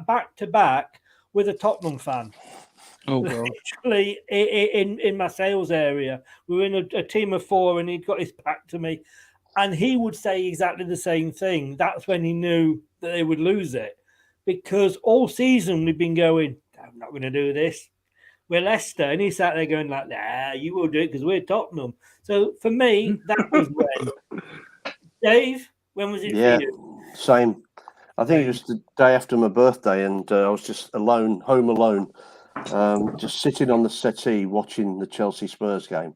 back to back with a Tottenham fan. Oh God! Literally in my sales area, we were in a team of 4, and he'd got his back to me, and he would say exactly the same thing. That's when he knew that they would lose it, because all season we've been going, I'm not going to do this. We're Leicester, and he sat there going like, nah, you will do it because we're Tottenham. So for me, that was when. Dave, when was it for you? Same. I think it was the day after my birthday, and I was just home alone, just sitting on the settee watching the Chelsea Spurs game,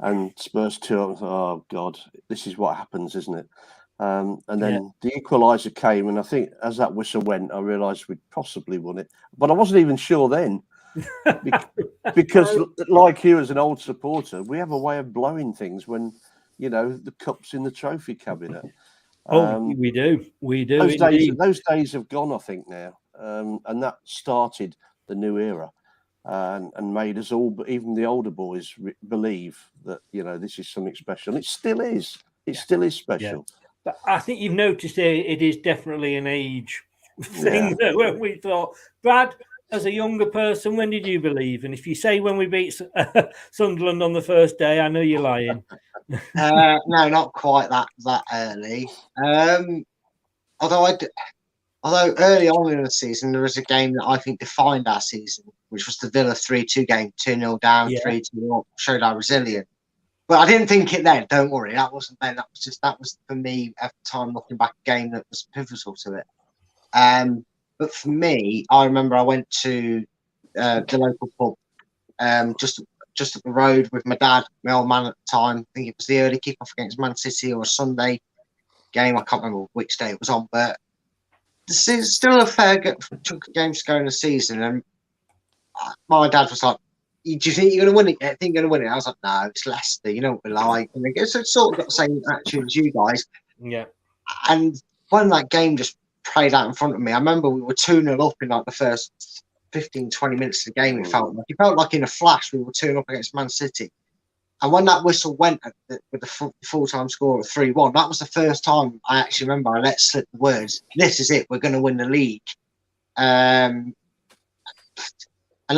and Spurs 2. I was like, oh God, this is what happens, isn't it? And then the equaliser came, and I think as that whistle went, I realised we'd possibly won it, but I wasn't even sure then, because like you as an old supporter, we have a way of blowing things when the cup's in the trophy cabinet. We do. Those days have gone, I think, now, and that started the new era, and made us all, even the older boys, believe that this is something special. It still is. It still is special. Yeah. But I think you've noticed it is definitely an age thing. That when we thought, Brad, as a younger person, when did you believe? And if you say when we beat Sunderland on the first day, I know you're lying. No, not quite that early. Although early on in the season, there was a game that I think defined our season, which was the Villa 3-2 game, 2-0 down, 3-2 up, showed our resilience. But I didn't think it then. Don't worry, that wasn't then. That was for me at the time, looking back, a game that was pivotal to it. But for me, I remember I went to the local pub, just up the road with my dad, my old man at the time. I think it was the early kickoff against Man City or a Sunday game. I can't remember which day it was on, but there's still a fair chunk of games to go in the season. And my dad was like, do you think you're going to win it? I think you're going to win it. I was like, no, it's Leicester. You know what we're like. And it's sort of got the same attitude as you guys. Yeah. And when that game just played out in front of me, I remember we were 2-0 up in like the first 15, 20 minutes of the game. It felt like in a flash we were 2-0 up against Man City. And when that whistle went with the full-time score of 3-1, that was the first time I actually remember I let slip the words, this is it, we're going to win the league. And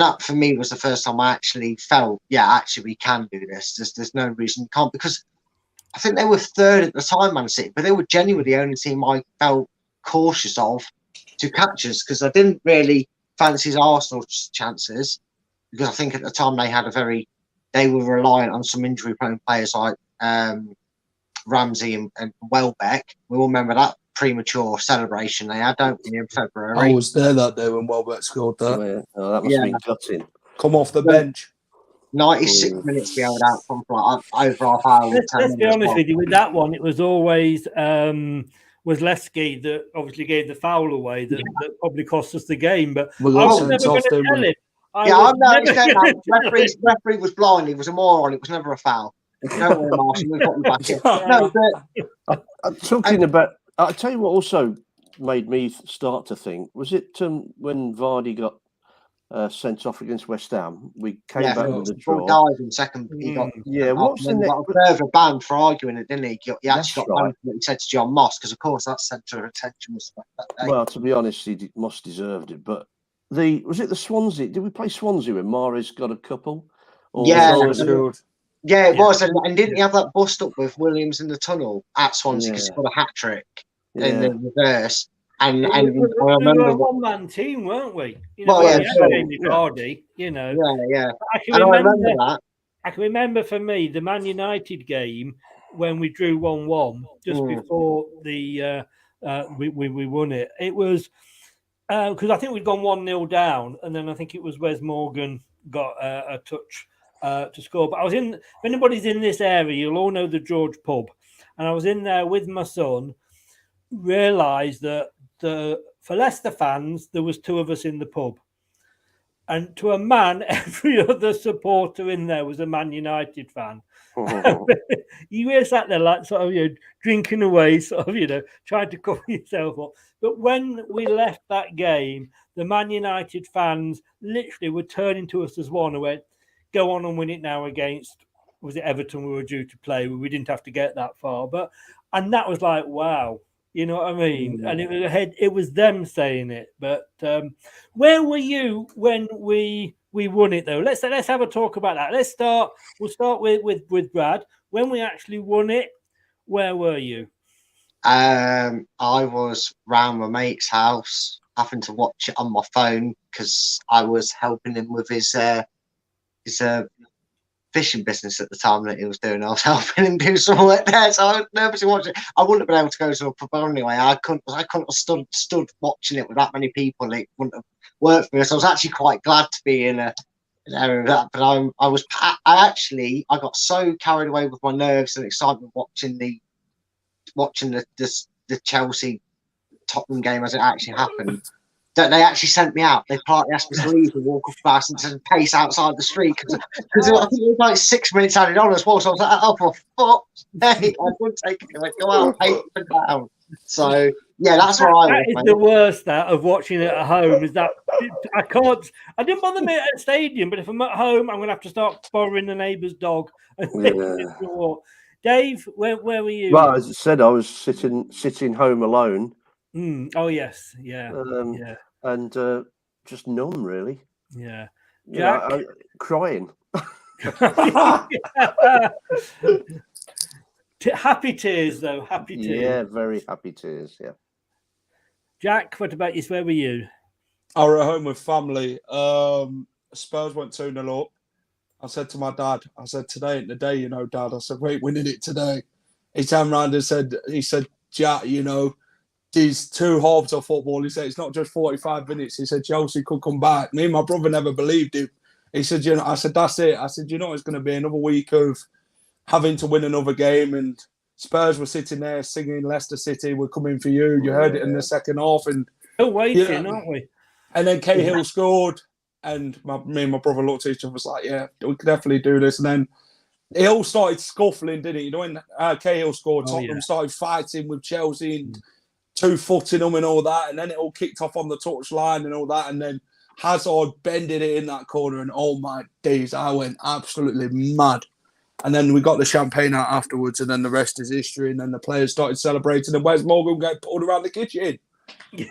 that, for me, was the first time I actually felt, actually, we can do this. There's no reason you can't. Because I think they were third at the time, Man City, but they were genuinely the only team I felt cautious of to catch us, because I didn't really fancy Arsenal's chances, because I think at the time they were reliant on some injury-prone players like Ramsey and Welbeck. We all remember that premature celebration they had, don't we, in February? I was there that day when Welbeck scored that. That must have been gutting. Come off the bench. 96 minutes to be held out from like over half hour. Let's be honest with you, with that one, it was always was Lesky that obviously gave the foul away that probably cost us the game. But I was never going to tell him. Referee was blind. He was a moron. It was never a foul. Don't worry, Marshall. We've got you back in. Talking about, I'll tell you what also made me start to think, was it when Vardy got sent off against West Ham? We came back with a draw. Died in second. He got what's the next? Got a further ban for arguing it, didn't he? He actually got banned for what he said to John Moss, because of course that centre of attention was that day. Well, to be honest, Moss deserved it. But was it the Swansea? Did we play Swansea when Mahrez got a couple? Or it was. And didn't he have that bust up with Williams in the tunnel at Swansea because he got a hat trick in the reverse? And I remember, we were a one-man team, weren't we? Cardi, Yeah. I remember that. I can remember for me the Man United game when we drew 1-1 just before the we won it. It was because I think we'd gone 1-0 down, and then I think it was Wes Morgan got a touch to score. But I was in. If anybody's in this area, you'll all know the George pub, and I was in there with my son. Realised that for Leicester fans, there was two of us in the pub. And to a man, every other supporter in there was a Man United fan. You were sat there like sort of, drinking away, sort of, trying to cover yourself up. But when we left that game, the Man United fans literally were turning to us as one and went, go on and win it now against, was it Everton we were due to play? We didn't have to get that far. And that was like, wow. You know what I mean? And it was them saying it. But where were you when we won it though? Let's have a talk about that. We'll start with Brad. When we actually won it, where were you? I was round my mate's house having to watch it on my phone because I was helping him with his fishing business at the time that he was doing. I was helping him do some work there, so I was nervously watching it. I wouldn't have been able to go to a pub anyway. I couldn't have stood watching it with that many people. It wouldn't have worked for me. So I was actually quite glad to be in an area of that. But I got so carried away with my nerves and excitement watching the Chelsea Tottenham game as it actually happened. That they actually sent me out. They partly asked me to leave and walk fast and just pace outside the street because I think it was like 6 minutes added on as well. So I was like, oh, for fuck's sake, I couldn't take it. I went, go out, pace it down. So yeah, that's where I was. That is the worst of watching it at home. Is that I didn't bother me at a stadium, but if I'm at home, I'm going to have to start borrowing the neighbour's dog. Dave, where were you? Well, as I said, I was sitting home alone. Oh yes, yeah, and just numb, really. Yeah, Jack, crying. Happy tears, though. Happy tears. Yeah, very happy tears. Yeah. Jack, what about you? Where were you? I was at home with family. Spurs went 2-0 up. I said to my dad, I said, today ain't the day, Dad. I said, we're winning it today. He turned around and said, Jack, these two halves of football, he said, it's not just 45 minutes. He said, Chelsea could come back. Me and my brother never believed him. He said, I said, that's it. I said, it's going to be another week of having to win another game. And Spurs were sitting there singing Leicester City, we're coming for you. You heard it in the second half. And still waiting, aren't we? And then Cahill scored. And me and my brother looked at each other, was like, yeah, we could definitely do this. And then it all started scuffling, didn't it? When Cahill scored, Tottenham started fighting with Chelsea and two-footing them and all that. And then it all kicked off on the touchline and all that. And then Hazard bended it in that corner. And oh my days, I went absolutely mad. And then we got the champagne out afterwards. And then the rest is history. And then the players started celebrating. And Wes Morgan got pulled around the kitchen. I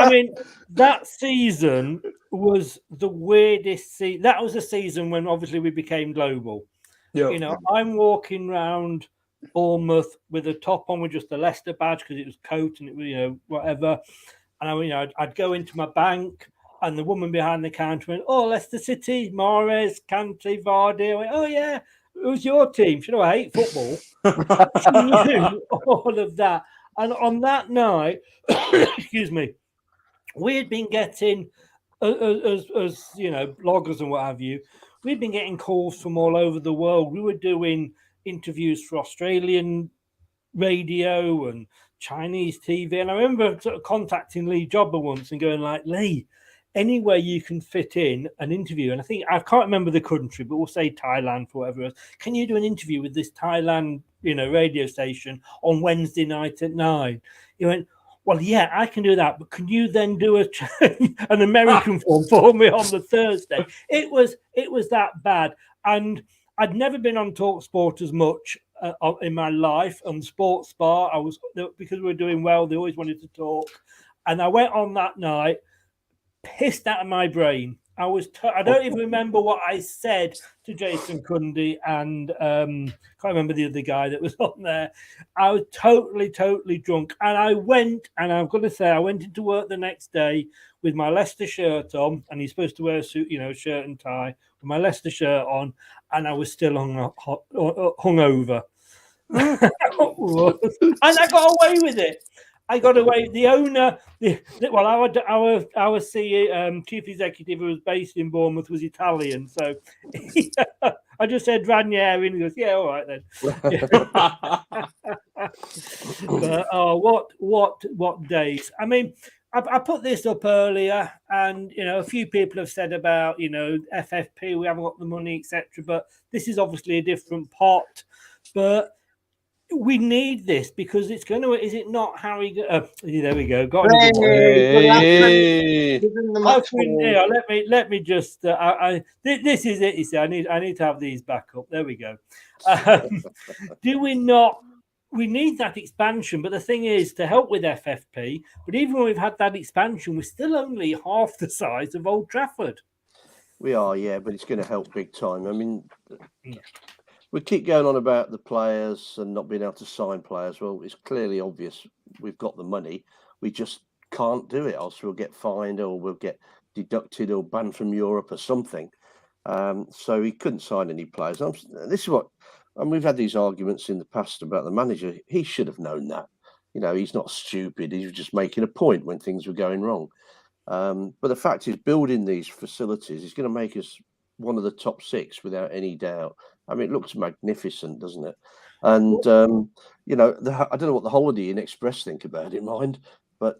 mean, that season was the weirdest season. That was a season when obviously we became global. Yeah. I'm walking around Bournemouth with a top on with just the Leicester badge because it was coat and it was, whatever. And I'd go into my bank and the woman behind the counter went, "Oh, Leicester City, Mahrez, Kante, Vardy." I went, "Oh yeah, it was your team." I hate football. She knew all of that. And on that night, excuse me, we had been getting, as bloggers and what have you, we'd been getting calls from all over the world. We were doing interviews for Australian radio and Chinese TV. And I remember sort of contacting Lee Jobber once and going like, "Lee, anywhere you can fit in an interview," and I can't remember the country, but we'll say Thailand for whatever it is. "Can you do an interview with this Thailand, radio station on Wednesday night at 9?" He went, "Well, yeah, I can do that, but can you then do an American one for me on the Thursday?" It was that bad, and I'd never been on TalkSport as much in my life. On Sports Bar, because we were doing well, they always wanted to talk, and I went on that night, pissed out of my brain. I don't even remember what I said to Jason Cundy and can't remember the other guy that was on there. I was totally drunk, and I went into work the next day with my Leicester shirt on, and he's supposed to wear a suit, shirt and tie, with my Leicester shirt on, and I was still hungover. And I got away with it. The owner, our CEO, chief executive, who was based in Bournemouth, was Italian. So I just said Ranieri, and he goes, "Yeah, all right then." But what days? I mean, I put this up earlier, and a few people have said about FFP, we haven't got the money, etc. But this is obviously a different pot. But we need this because it's going to. Is it not, Harry? There we go. Got another one. Hey. Let me just. This is it. You see, I need to have these back up. There we go. Do we not? We need that expansion, but the thing is to help with FFP. But even when we've had that expansion, we're still only half the size of Old Trafford. We are, yeah, but it's going to help big time. I mean, we keep going on about the players and not being able to sign players. Well, it's clearly obvious we've got the money. We just can't do it, else we'll get fined or we'll get deducted or banned from Europe or something. So he couldn't sign any players. This is what. And we've had these arguments in the past about the manager. He should have known that. He's not stupid. He was just making a point when things were going wrong. But the fact is, building these facilities is going to make us one of the top 6 without any doubt. I mean, it looks magnificent, doesn't it? And, I don't know what the Holiday Inn Express think about it, mind, but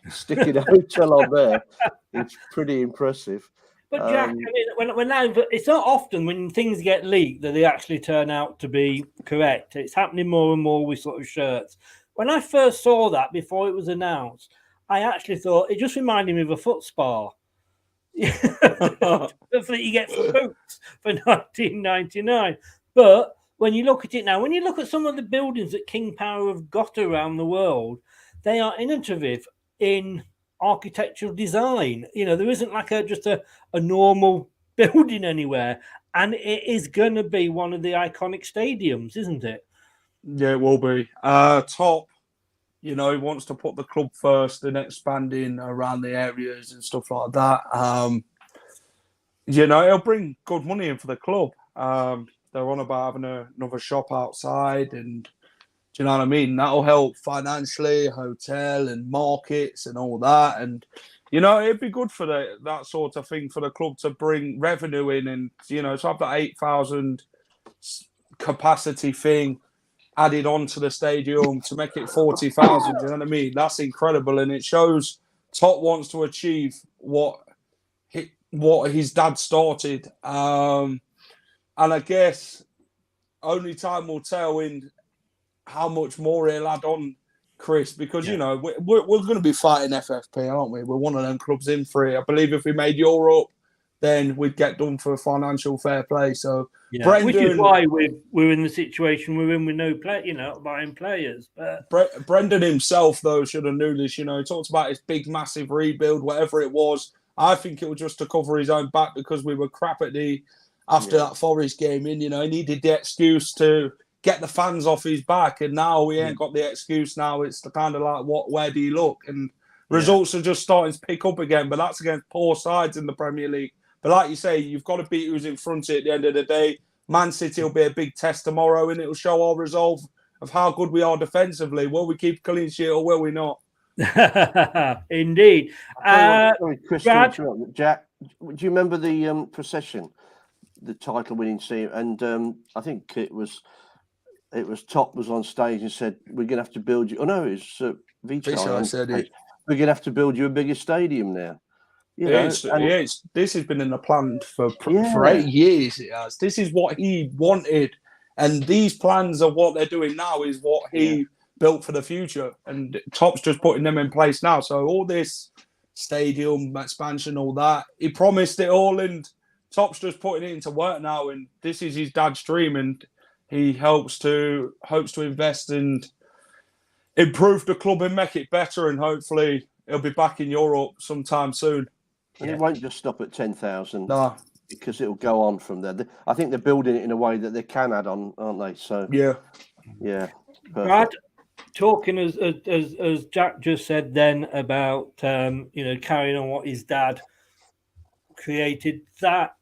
sticking a hotel on there, it's pretty impressive. But Jack, I mean, when it's not often when things get leaked that they actually turn out to be correct. It's happening more and more with sort of shirts. When I first saw that before it was announced, I actually thought it just reminded me of a foot spa. Hopefully, you get boots for 1999. But when you look at it now, when you look at some of the buildings that King Power have got around the world, they are innovative in architectural design. There isn't like just a normal building anywhere, and it is going to be one of the iconic stadiums, isn't it? Yeah, it will be. Top, he wants to put the club first and expanding around the areas and stuff like that. It'll bring good money in for the club. They're on about having another shop outside, and do you know what I mean? That'll help financially, hotel and markets and all that. And, it'd be good for that sort of thing for the club to bring revenue in and, to have that 8,000 capacity thing added onto the stadium to make it 40,000. Do you know what I mean? That's incredible. And it shows Tot wants to achieve what his dad started. And I guess only time will tell in how much more he'll add on, Chris, because we're going to be fighting FFP, aren't we? We're one of them clubs in for it. I believe if we made Europe, then we'd get done for financial fair play. So, Brendan, which is why we're in the situation we're in with no play, buying players. But Brendan himself, though, should have known this. He talks about his big, massive rebuild, whatever it was. I think it was just to cover his own back because we were crap at after that Forest game. In he needed the excuse to get the fans off his back, and now we ain't got the excuse. Now it's the kind of like, where do you look? And results are just starting to pick up again, but that's against poor sides in the Premier League. But like you say, you've got to beat who's in front at the end of the day. Man City will be a big test tomorrow, and it'll show our resolve of how good we are defensively. Will we keep a clean sheet or will we not? Indeed. Sorry, Chris, Jack, do you remember the procession, the title-winning team? And I think it was Top was on stage and said, "We're going to have to build you." Oh no, it was Vichai said it. We're going to have to build you a bigger stadium now. This has been in the plan for 8 years. It has. This is what he wanted, and these plans of what they're doing now is what he built for the future. And Top's just putting them in place now. So all this stadium expansion, all that, he promised it all, and Top's just putting it into work now. And this is his dad's dream, and he hopes to invest and improve the club and make it better. And hopefully he'll be back in Europe sometime soon. And it won't just stop at 10,000. No. Because it'll go on from there. I think they're building it in a way that they can add on, aren't they? So yeah. Brad, talking as Jack just said then about carrying on what his dad created. That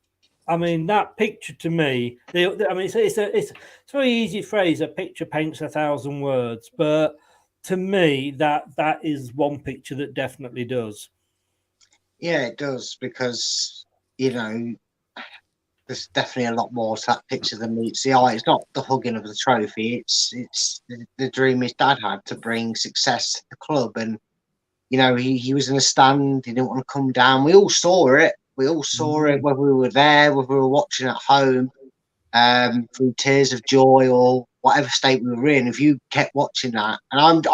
picture to me. It's a very easy phrase. A picture paints 1,000 words, but to me, that is one picture that definitely does. Yeah, it does, because there's definitely a lot more to that picture than meets the eye. It's not the hugging of the trophy. It's the dream his dad had to bring success to the club, and he was in a stand. He didn't want to come down. We all saw it. We all saw it, whether we were there, whether we were watching at home, through tears of joy or whatever state we were in. If you kept watching that, and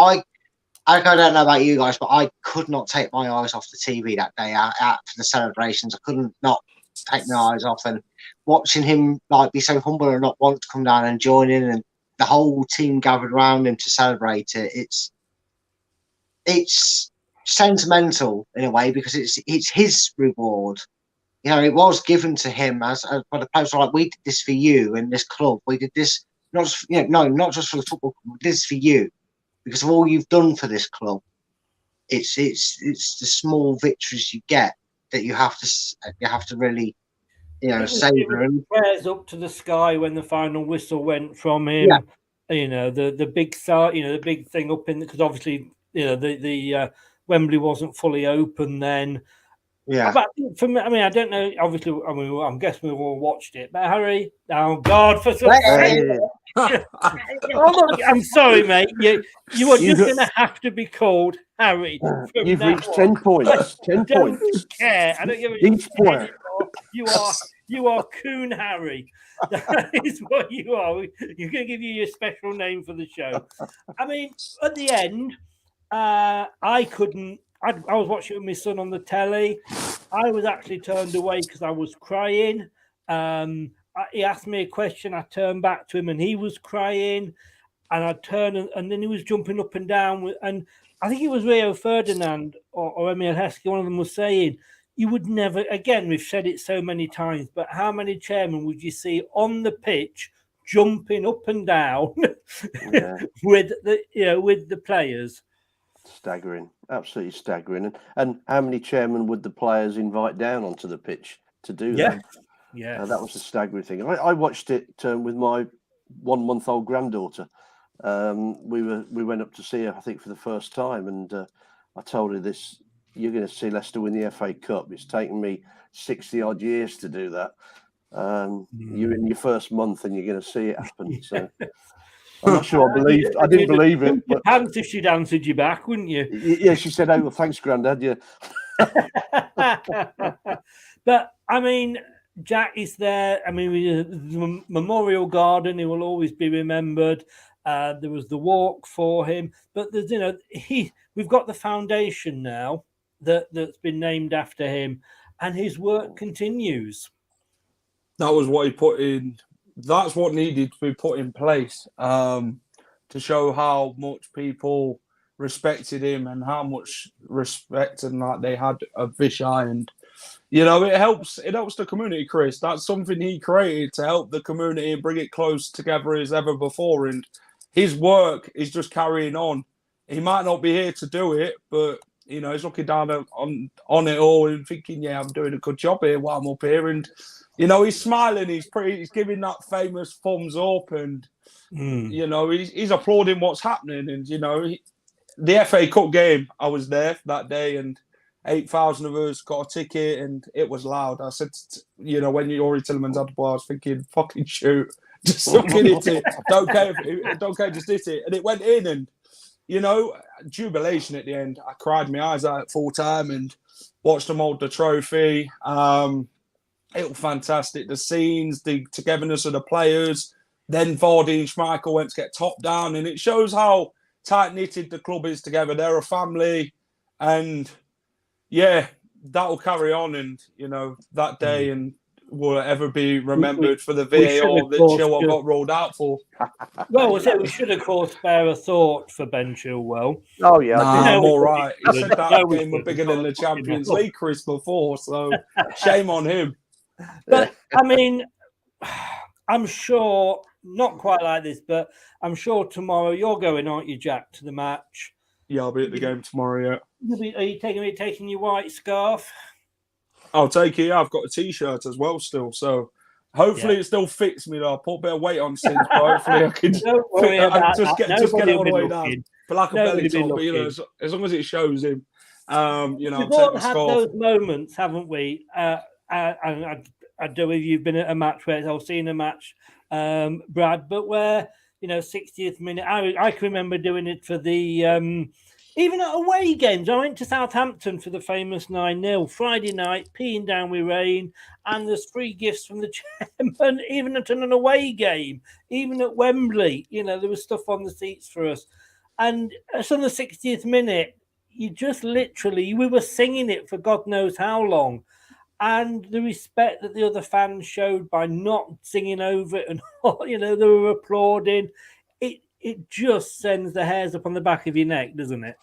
I don't know about you guys, but I could not take my eyes off the TV that day out for the celebrations. I couldn't not take my eyes off, and watching him be so humble and not want to come down and join in, and the whole team gathered around him to celebrate it. It's sentimental in a way because it's his reward. It was given to him as by the players. Like, we did this for you in this club. We did this not just not just for the football club. We did this for you because of all you've done for this club. It's the small victories you get that you have to really savor. Prayers up to the sky when the final whistle went from him. Yeah. The big start. The big thing up in because obviously the Wembley wasn't fully open then. Yeah. But for me, I don't know. Obviously, I'm guessing we all watched it. But Harry, oh God, for some sake. I'm sorry, mate. You are just going to have to be called Harry. You've reached 10 points. 10 points. I don't care. I don't give a Each point. You are Coon Harry. That is what you are. You're going to give you your special name for the show. At the end, I couldn't. I was watching it with my son on the telly. I was actually turned away because I was crying. He asked me a question. I turned back to him and he was crying. And I turned and then he was jumping up and down. And I think it was Rio Ferdinand or Emil Heskey. One of them was saying, you would never, again, we've said it so many times, but how many chairmen would you see on the pitch jumping up and down with the players? Staggering, absolutely staggering. And how many chairmen would the players invite down onto the pitch to do that? Yeah, that was a staggering thing. I watched it with my 1-month-old granddaughter. We went up to see her, I think, for the first time, and I told her this: you're going to see Leicester win the FA Cup. It's taken me 60 odd years to do that. You're in your first month, and you're going to see it happen. So. I'm not sure I didn't believe it. But if she'd answered you back, wouldn't you? Yeah, she said, "Oh, well, thanks, Grandad." Yeah. But Jack is there. The Memorial Garden. He will always be remembered. There was the walk for him, but there's we've got the foundation now that's been named after him, and his work continues. That was what he put in. That's what needed to be put in place to show how much people respected him and how much respect and they had of Vichai. And it helps the community, Chris. That's something he created to help the community and bring it close together as ever before. And his work is just carrying on. He might not be here to do it, but he's looking down on it all and thinking, I'm doing a good job here while I'm up here. And he's smiling. He's giving that famous thumbs up, and he's applauding what's happening. And the FA Cup game, I was there that day, and 8,000 of us got a ticket, and it was loud. I said, when Yuri Tillemans had the ball, I was thinking, fucking shoot, just fucking hit it. Don't care, just hit it, and it went in. And jubilation at the end. I cried my eyes out at full time and watched them hold the trophy. It was fantastic. The scenes, the togetherness of the players. Then Vardy and Schmeichel went to get top down, and it shows how tight-knitted the club is together. They're a family, and that will carry on. And that day and will ever be remembered for the VAR that Chilwell got rolled out for. Well, we should, of course, spare a thought for Ben Chilwell. Oh, yeah. I'm all right. He said that game was bigger than the Champions League, Chris, before, so shame on him. But, I'm sure, not quite like this, but I'm sure tomorrow you're going, aren't you, Jack, to the match? Yeah, I'll be at the game tomorrow, Are you taking your white scarf? I'll take it. I've got a T-shirt as well still, so hopefully it still fits me. I'll put a bit of weight on since, but hopefully I can just get it all the way down. But like a belly top, but, as long as it shows him, We've all had those moments, haven't we? I don't know if you've been at a match where I've seen a match, Brad, but where 60th minute. I can remember doing it for the Even at away games, I went to Southampton for the famous 9-0 Friday night, peeing down with rain, and there's free gifts from the chairman. Even at an away game, even at Wembley, there was stuff on the seats for us. And it's on the 60th minute. You just literally, we were singing it for God knows how long. And the respect that the other fans showed by not singing over it, and they were applauding. It just sends the hairs up on the back of your neck, doesn't it?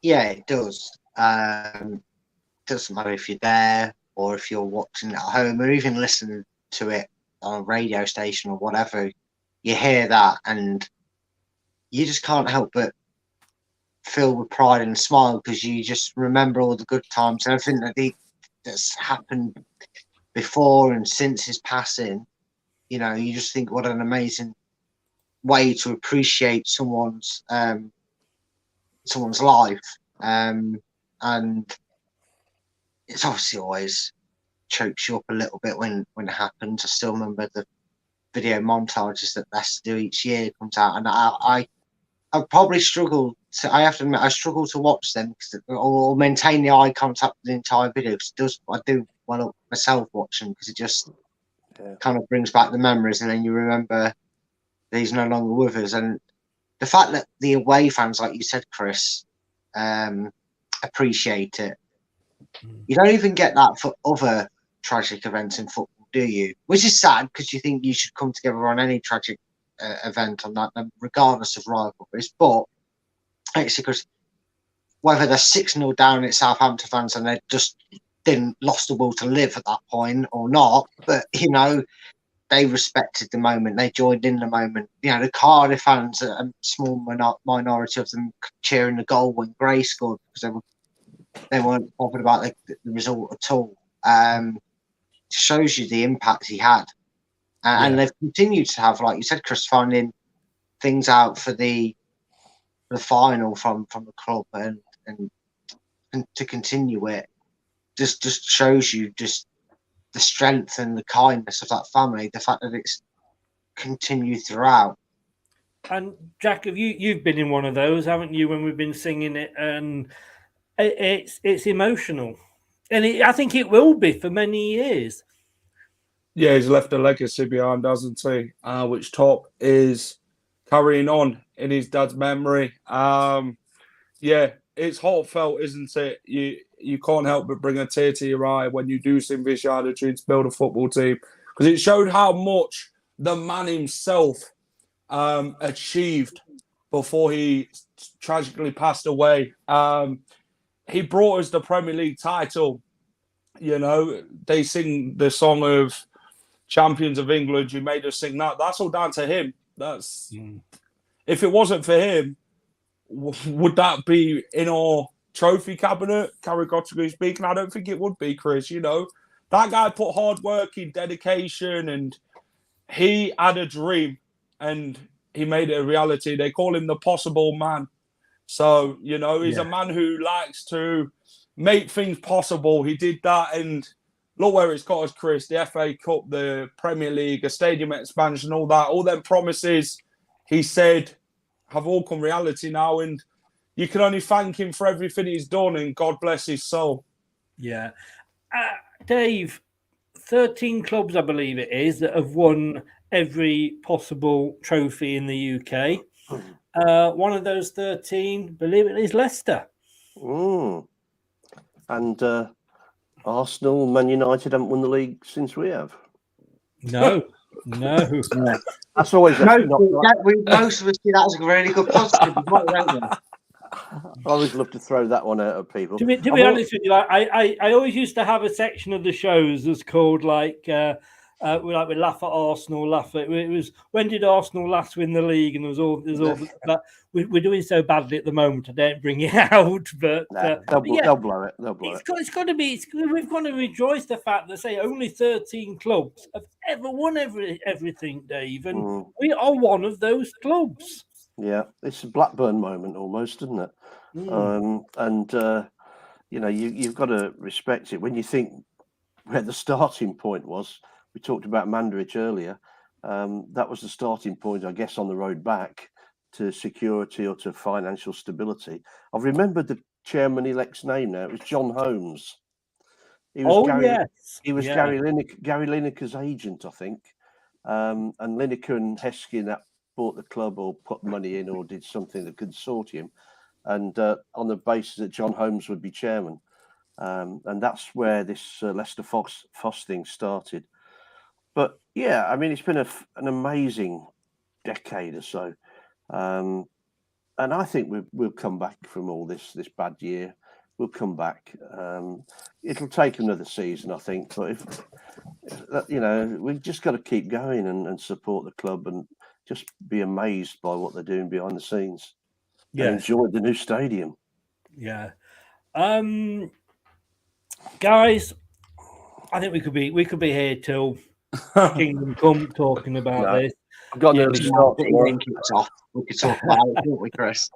Yeah, it does. Doesn't matter if you're there or if you're watching at home or even listening to it on a radio station or whatever. You hear that and you just can't help but feel with pride and smile because you just remember all the good times and everything that's happened before and since his passing. You just think what an amazing way to appreciate someone's life, and it's obviously always chokes you up a little bit when it happens. I still remember the video montages that Leicester do each year comes out, and I probably struggle to. I have to admit, I struggle to watch them or maintain the eye contact with the entire video because I do well myself watching because it just kind of brings back the memories, and then you remember that he's no longer with us. And the fact that the away fans, like you said, Chris, appreciate it. You don't even get that for other tragic events in football, do you? Which is sad because you think you should come together on any tragic event on that, regardless of rivalries. But actually, because whether they're 6-0 down at Southampton fans and they just didn't lost the will to live at that point or not, but they respected the moment. They joined in the moment. The Cardiff fans, a small minority of them, cheering the goal when Gray scored because they weren't bothered about the result at all. Shows you the impact he had, and they've continued to have, like you said, Chris, finding things out for the final from the club, and to continue it just shows you just the strength and the kindness of that family, the fact that it's continued throughout. And Jack, you've been in one of those, haven't you, when we've been singing it, and it's emotional, and I think it will be for many years. Yeah, he's left a legacy behind, hasn't he? Which Top is carrying on in his dad's memory. Yeah, it's heartfelt, isn't it? You can't help but bring a tear to your eye when you do see Vichai to build a football team, because it showed how much the man himself achieved before he tragically passed away. He brought us the Premier League title. They sing the song of Champions of England. You made us sing that. That's all down to him. If it wasn't for him, would that be in our trophy cabinet, caricaturally speaking? I don't think it would be, Chris. That guy put hard work in, dedication, and he had a dream and he made it a reality. They call him the possible man. So, he's a man who likes to make things possible. He did that, and look where it's got us, Chris. The FA Cup, the Premier League, a stadium expansion, all that. All them promises, he said, have all come reality now, and you can only thank him for everything he's done, and God bless his soul. Yeah. Dave, 13 clubs, I believe it is, that have won every possible trophy in the UK. One of those 13, believe it is Leicester. And Arsenal, Man United haven't won the league since we have. No. That's always most of us see that as a really good positive. I always love to throw that one out at people. To be honest with you, I always used to have a section of the shows that's called we laugh at Arsenal, it was when did Arsenal last win the league, and there's all but we're doing so badly at the moment I don't bring it out, but they'll blow it. It's got to be. We've got to rejoice the fact that only 13 clubs have ever won everything, Dave, and we are one of those clubs. Yeah, it's a Blackburn moment almost, isn't it? You've got to respect it when you think where the starting point was. We talked about Mandarich earlier. That was the starting point, I guess, on the road back to security or to financial stability. I've remembered the chairman-elect's name now. It was John Holmes. He was Gary Lineker's agent, I think. And Lineker and Heskin bought the club or put money in or did something, the consortium, and on the basis that John Holmes would be chairman. And that's where this Leicester Foss thing started. But yeah, I mean, it's been an amazing decade or so. And I think we'll come back from all this bad year. We'll come back. It'll take another season, I think. But if we've just got to keep going and support the club and just be amazed by what they're doing behind the scenes. Yeah, enjoy the new stadium. Yeah, guys, I think we could be here till Kingdom Come talking about this. I've got an early start. We could talk about it, couldn't we, Chris?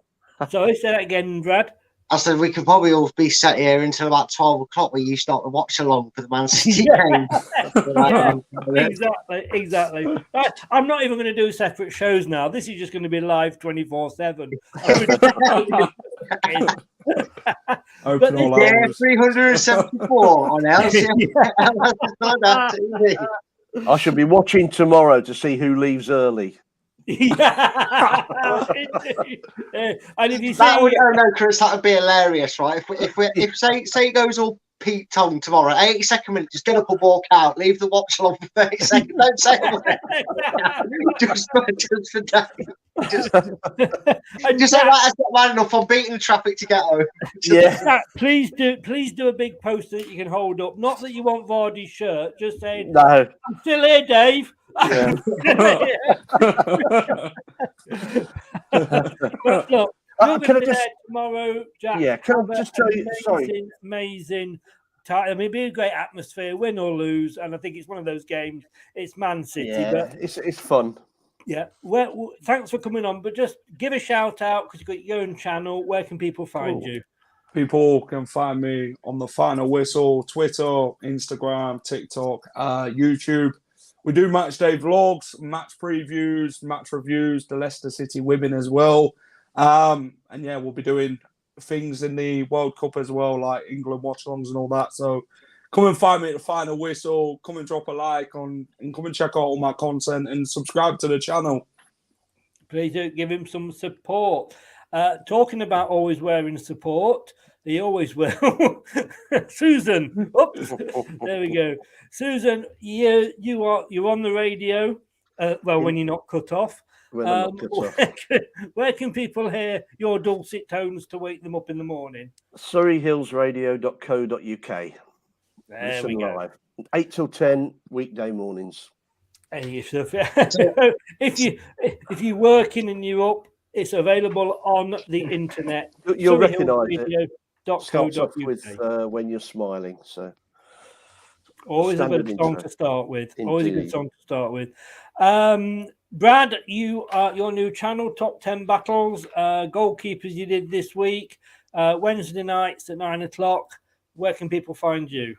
Sorry, say that again, Brad. I said we could probably all be sat here until about 12 o'clock where you start to watch along for the Man City game. Exactly. I'm not even going to do separate shows now. This is just going to be live 24/7. 374 on LCFC. I should be watching tomorrow to see who leaves early. And if you Chris, that would be hilarious, right? If say it goes all Pete Tong tomorrow, 82nd minute, just get up and walk out, leave the watch along for 30 seconds. Don't say it. just for Dave. Just say that's not bad enough. I'm beating the traffic to get home. Please do a big poster that you can hold up. Not that you want Vardy's shirt, just saying, no, I'm still here, Dave. Yeah. Look, can I just tomorrow, Jack? Yeah, can I just tell you? Amazing. I mean, it'd be a great atmosphere, win or lose, and I think it's one of those games. It's Man City, but it's fun. Yeah. Well, thanks for coming on, but just give a shout out because you've got your own channel. Where can people find you? People can find me on the Final Whistle, Twitter, Instagram, TikTok, YouTube. We do match day vlogs, match previews, match reviews, the Leicester City women as well. And yeah, we'll be doing things in the World Cup as well, like England watch-alongs and all that. So come and find me at the Final Whistle. Come and drop a like and come and check out all my content and subscribe to the channel. Please do give him some support. Talking about always wearing support, he always will. Susan, oops, there we go. Susan, you're on the radio. When you're not cut off. Where can people hear your dulcet tones to wake them up in the morning? SurreyHillsRadio.co.uk. There we go. Live. 8 till 10 weekday mornings. If you're working and you're up, it's available on the internet. You'll recognise it. Starts off with when you're smiling. So always a good song to start with. Indeed. Always a good song to start with. Brad, your new channel, Top 10 Battles, goalkeepers you did this week, Wednesday nights at 9 o'clock. Where can people find you?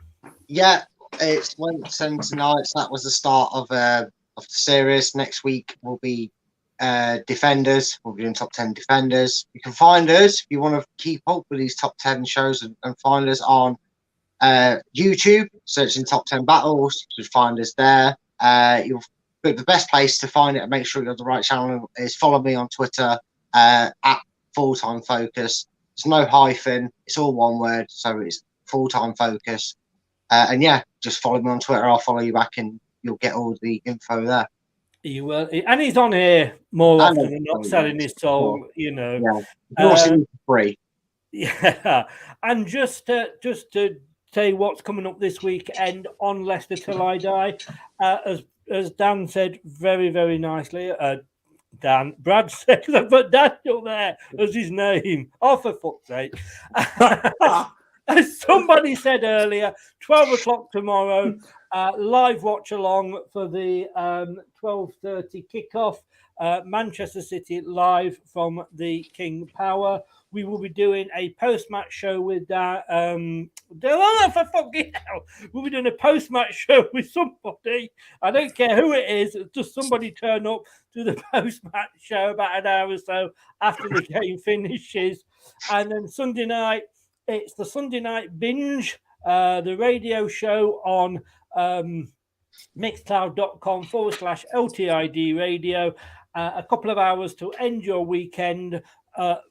Yeah, it's Wednesday nights. That was the start of the series. Next week will be defenders. We'll be doing top 10 defenders. You can find us if you want to keep up with these top 10 shows and find us on YouTube, searching Top 10 Battles. You'll find us there. But the best place to find it and make sure you're on the right channel is follow me on Twitter at Fulltime Focus. There's no hyphen. It's all one word. So it's Fulltime Focus. And yeah, just follow me on Twitter. I'll follow you back and you'll get all the info there. You will, and he's on here more often than not, selling his soul. You know, for free. Yeah, and just to say what's coming up this weekend on Leicester Till I Die, as Dan said very, very nicely. Brad said, but Daniel there as his name. Oh, for fuck's sake. as somebody said earlier, 12 o'clock tomorrow, live watch along for the 12:30 kickoff. Manchester City live from the King Power. We will be doing a post-match show with we'll be doing a post-match show with somebody. I don't care who it is. Just somebody turn up to the post-match show about an hour or so after the game finishes. And then Sunday night, it's the Sunday Night Binge, the radio show on mixcloud.com/LTID radio. A couple of hours to end your weekend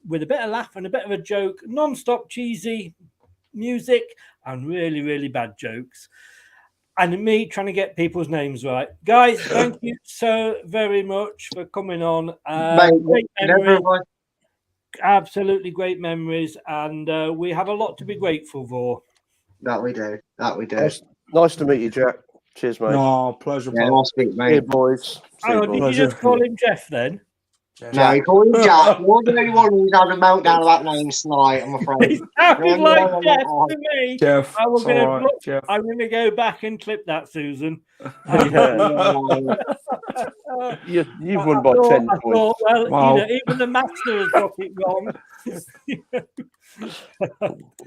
with a bit of laugh and a bit of a joke, non-stop cheesy music and really, really bad jokes. And me trying to get people's names right. Guys, thank you so very much for coming on. Great memories. Absolutely great memories. And we have a lot to be grateful for. That we do. Nice to meet you, Jack. Cheers, mate. No, pleasure. Yeah, nice to meet you, mate. Hey, boys. Did you just call him Jeff then? No, you call him Jack. You're the only one who's had a meltdown about names tonight, I'm afraid. He sounded like Jeff to me. Jeff. I'm going to go back and clip that, Susan. You've won by 10 points. Well, even the master has got it wrong.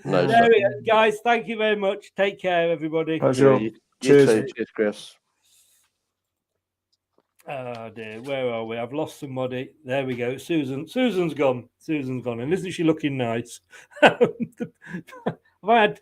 No, there we go. Guys, thank you very much. Take care, everybody. Pleasure. You Cheers. too. Cheers, Chris. Oh dear, where are we? I've lost somebody. There we go. Susan's gone. And isn't she looking nice? Should I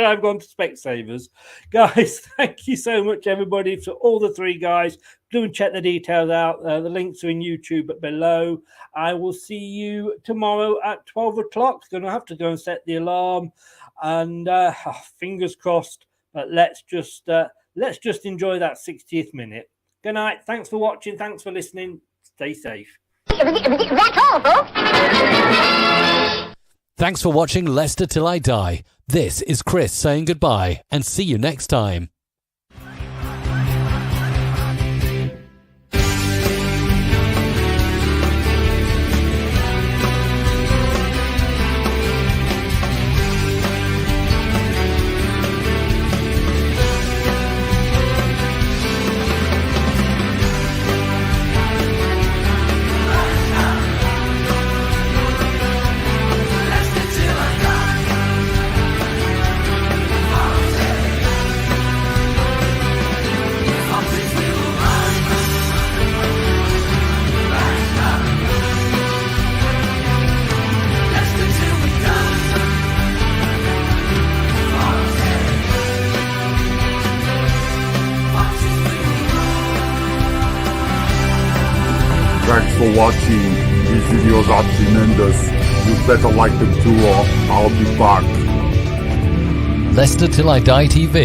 have gone to Specsavers? Guys, thank you so much, everybody, for all the three guys. Do check the details out. The links are in YouTube below. I will see you tomorrow at 12 o'clock. Going to have to go and set the alarm. And fingers crossed. But let's just enjoy that 60th minute. Good night. Thanks for watching. Thanks for listening. Stay safe. That's all, folks. Thanks for watching Leicester Till I Die. This is Chris saying goodbye and see you next time. Thanks for watching. These videos are tremendous. You better like them too, or I'll be back. Leicester Till I Die TV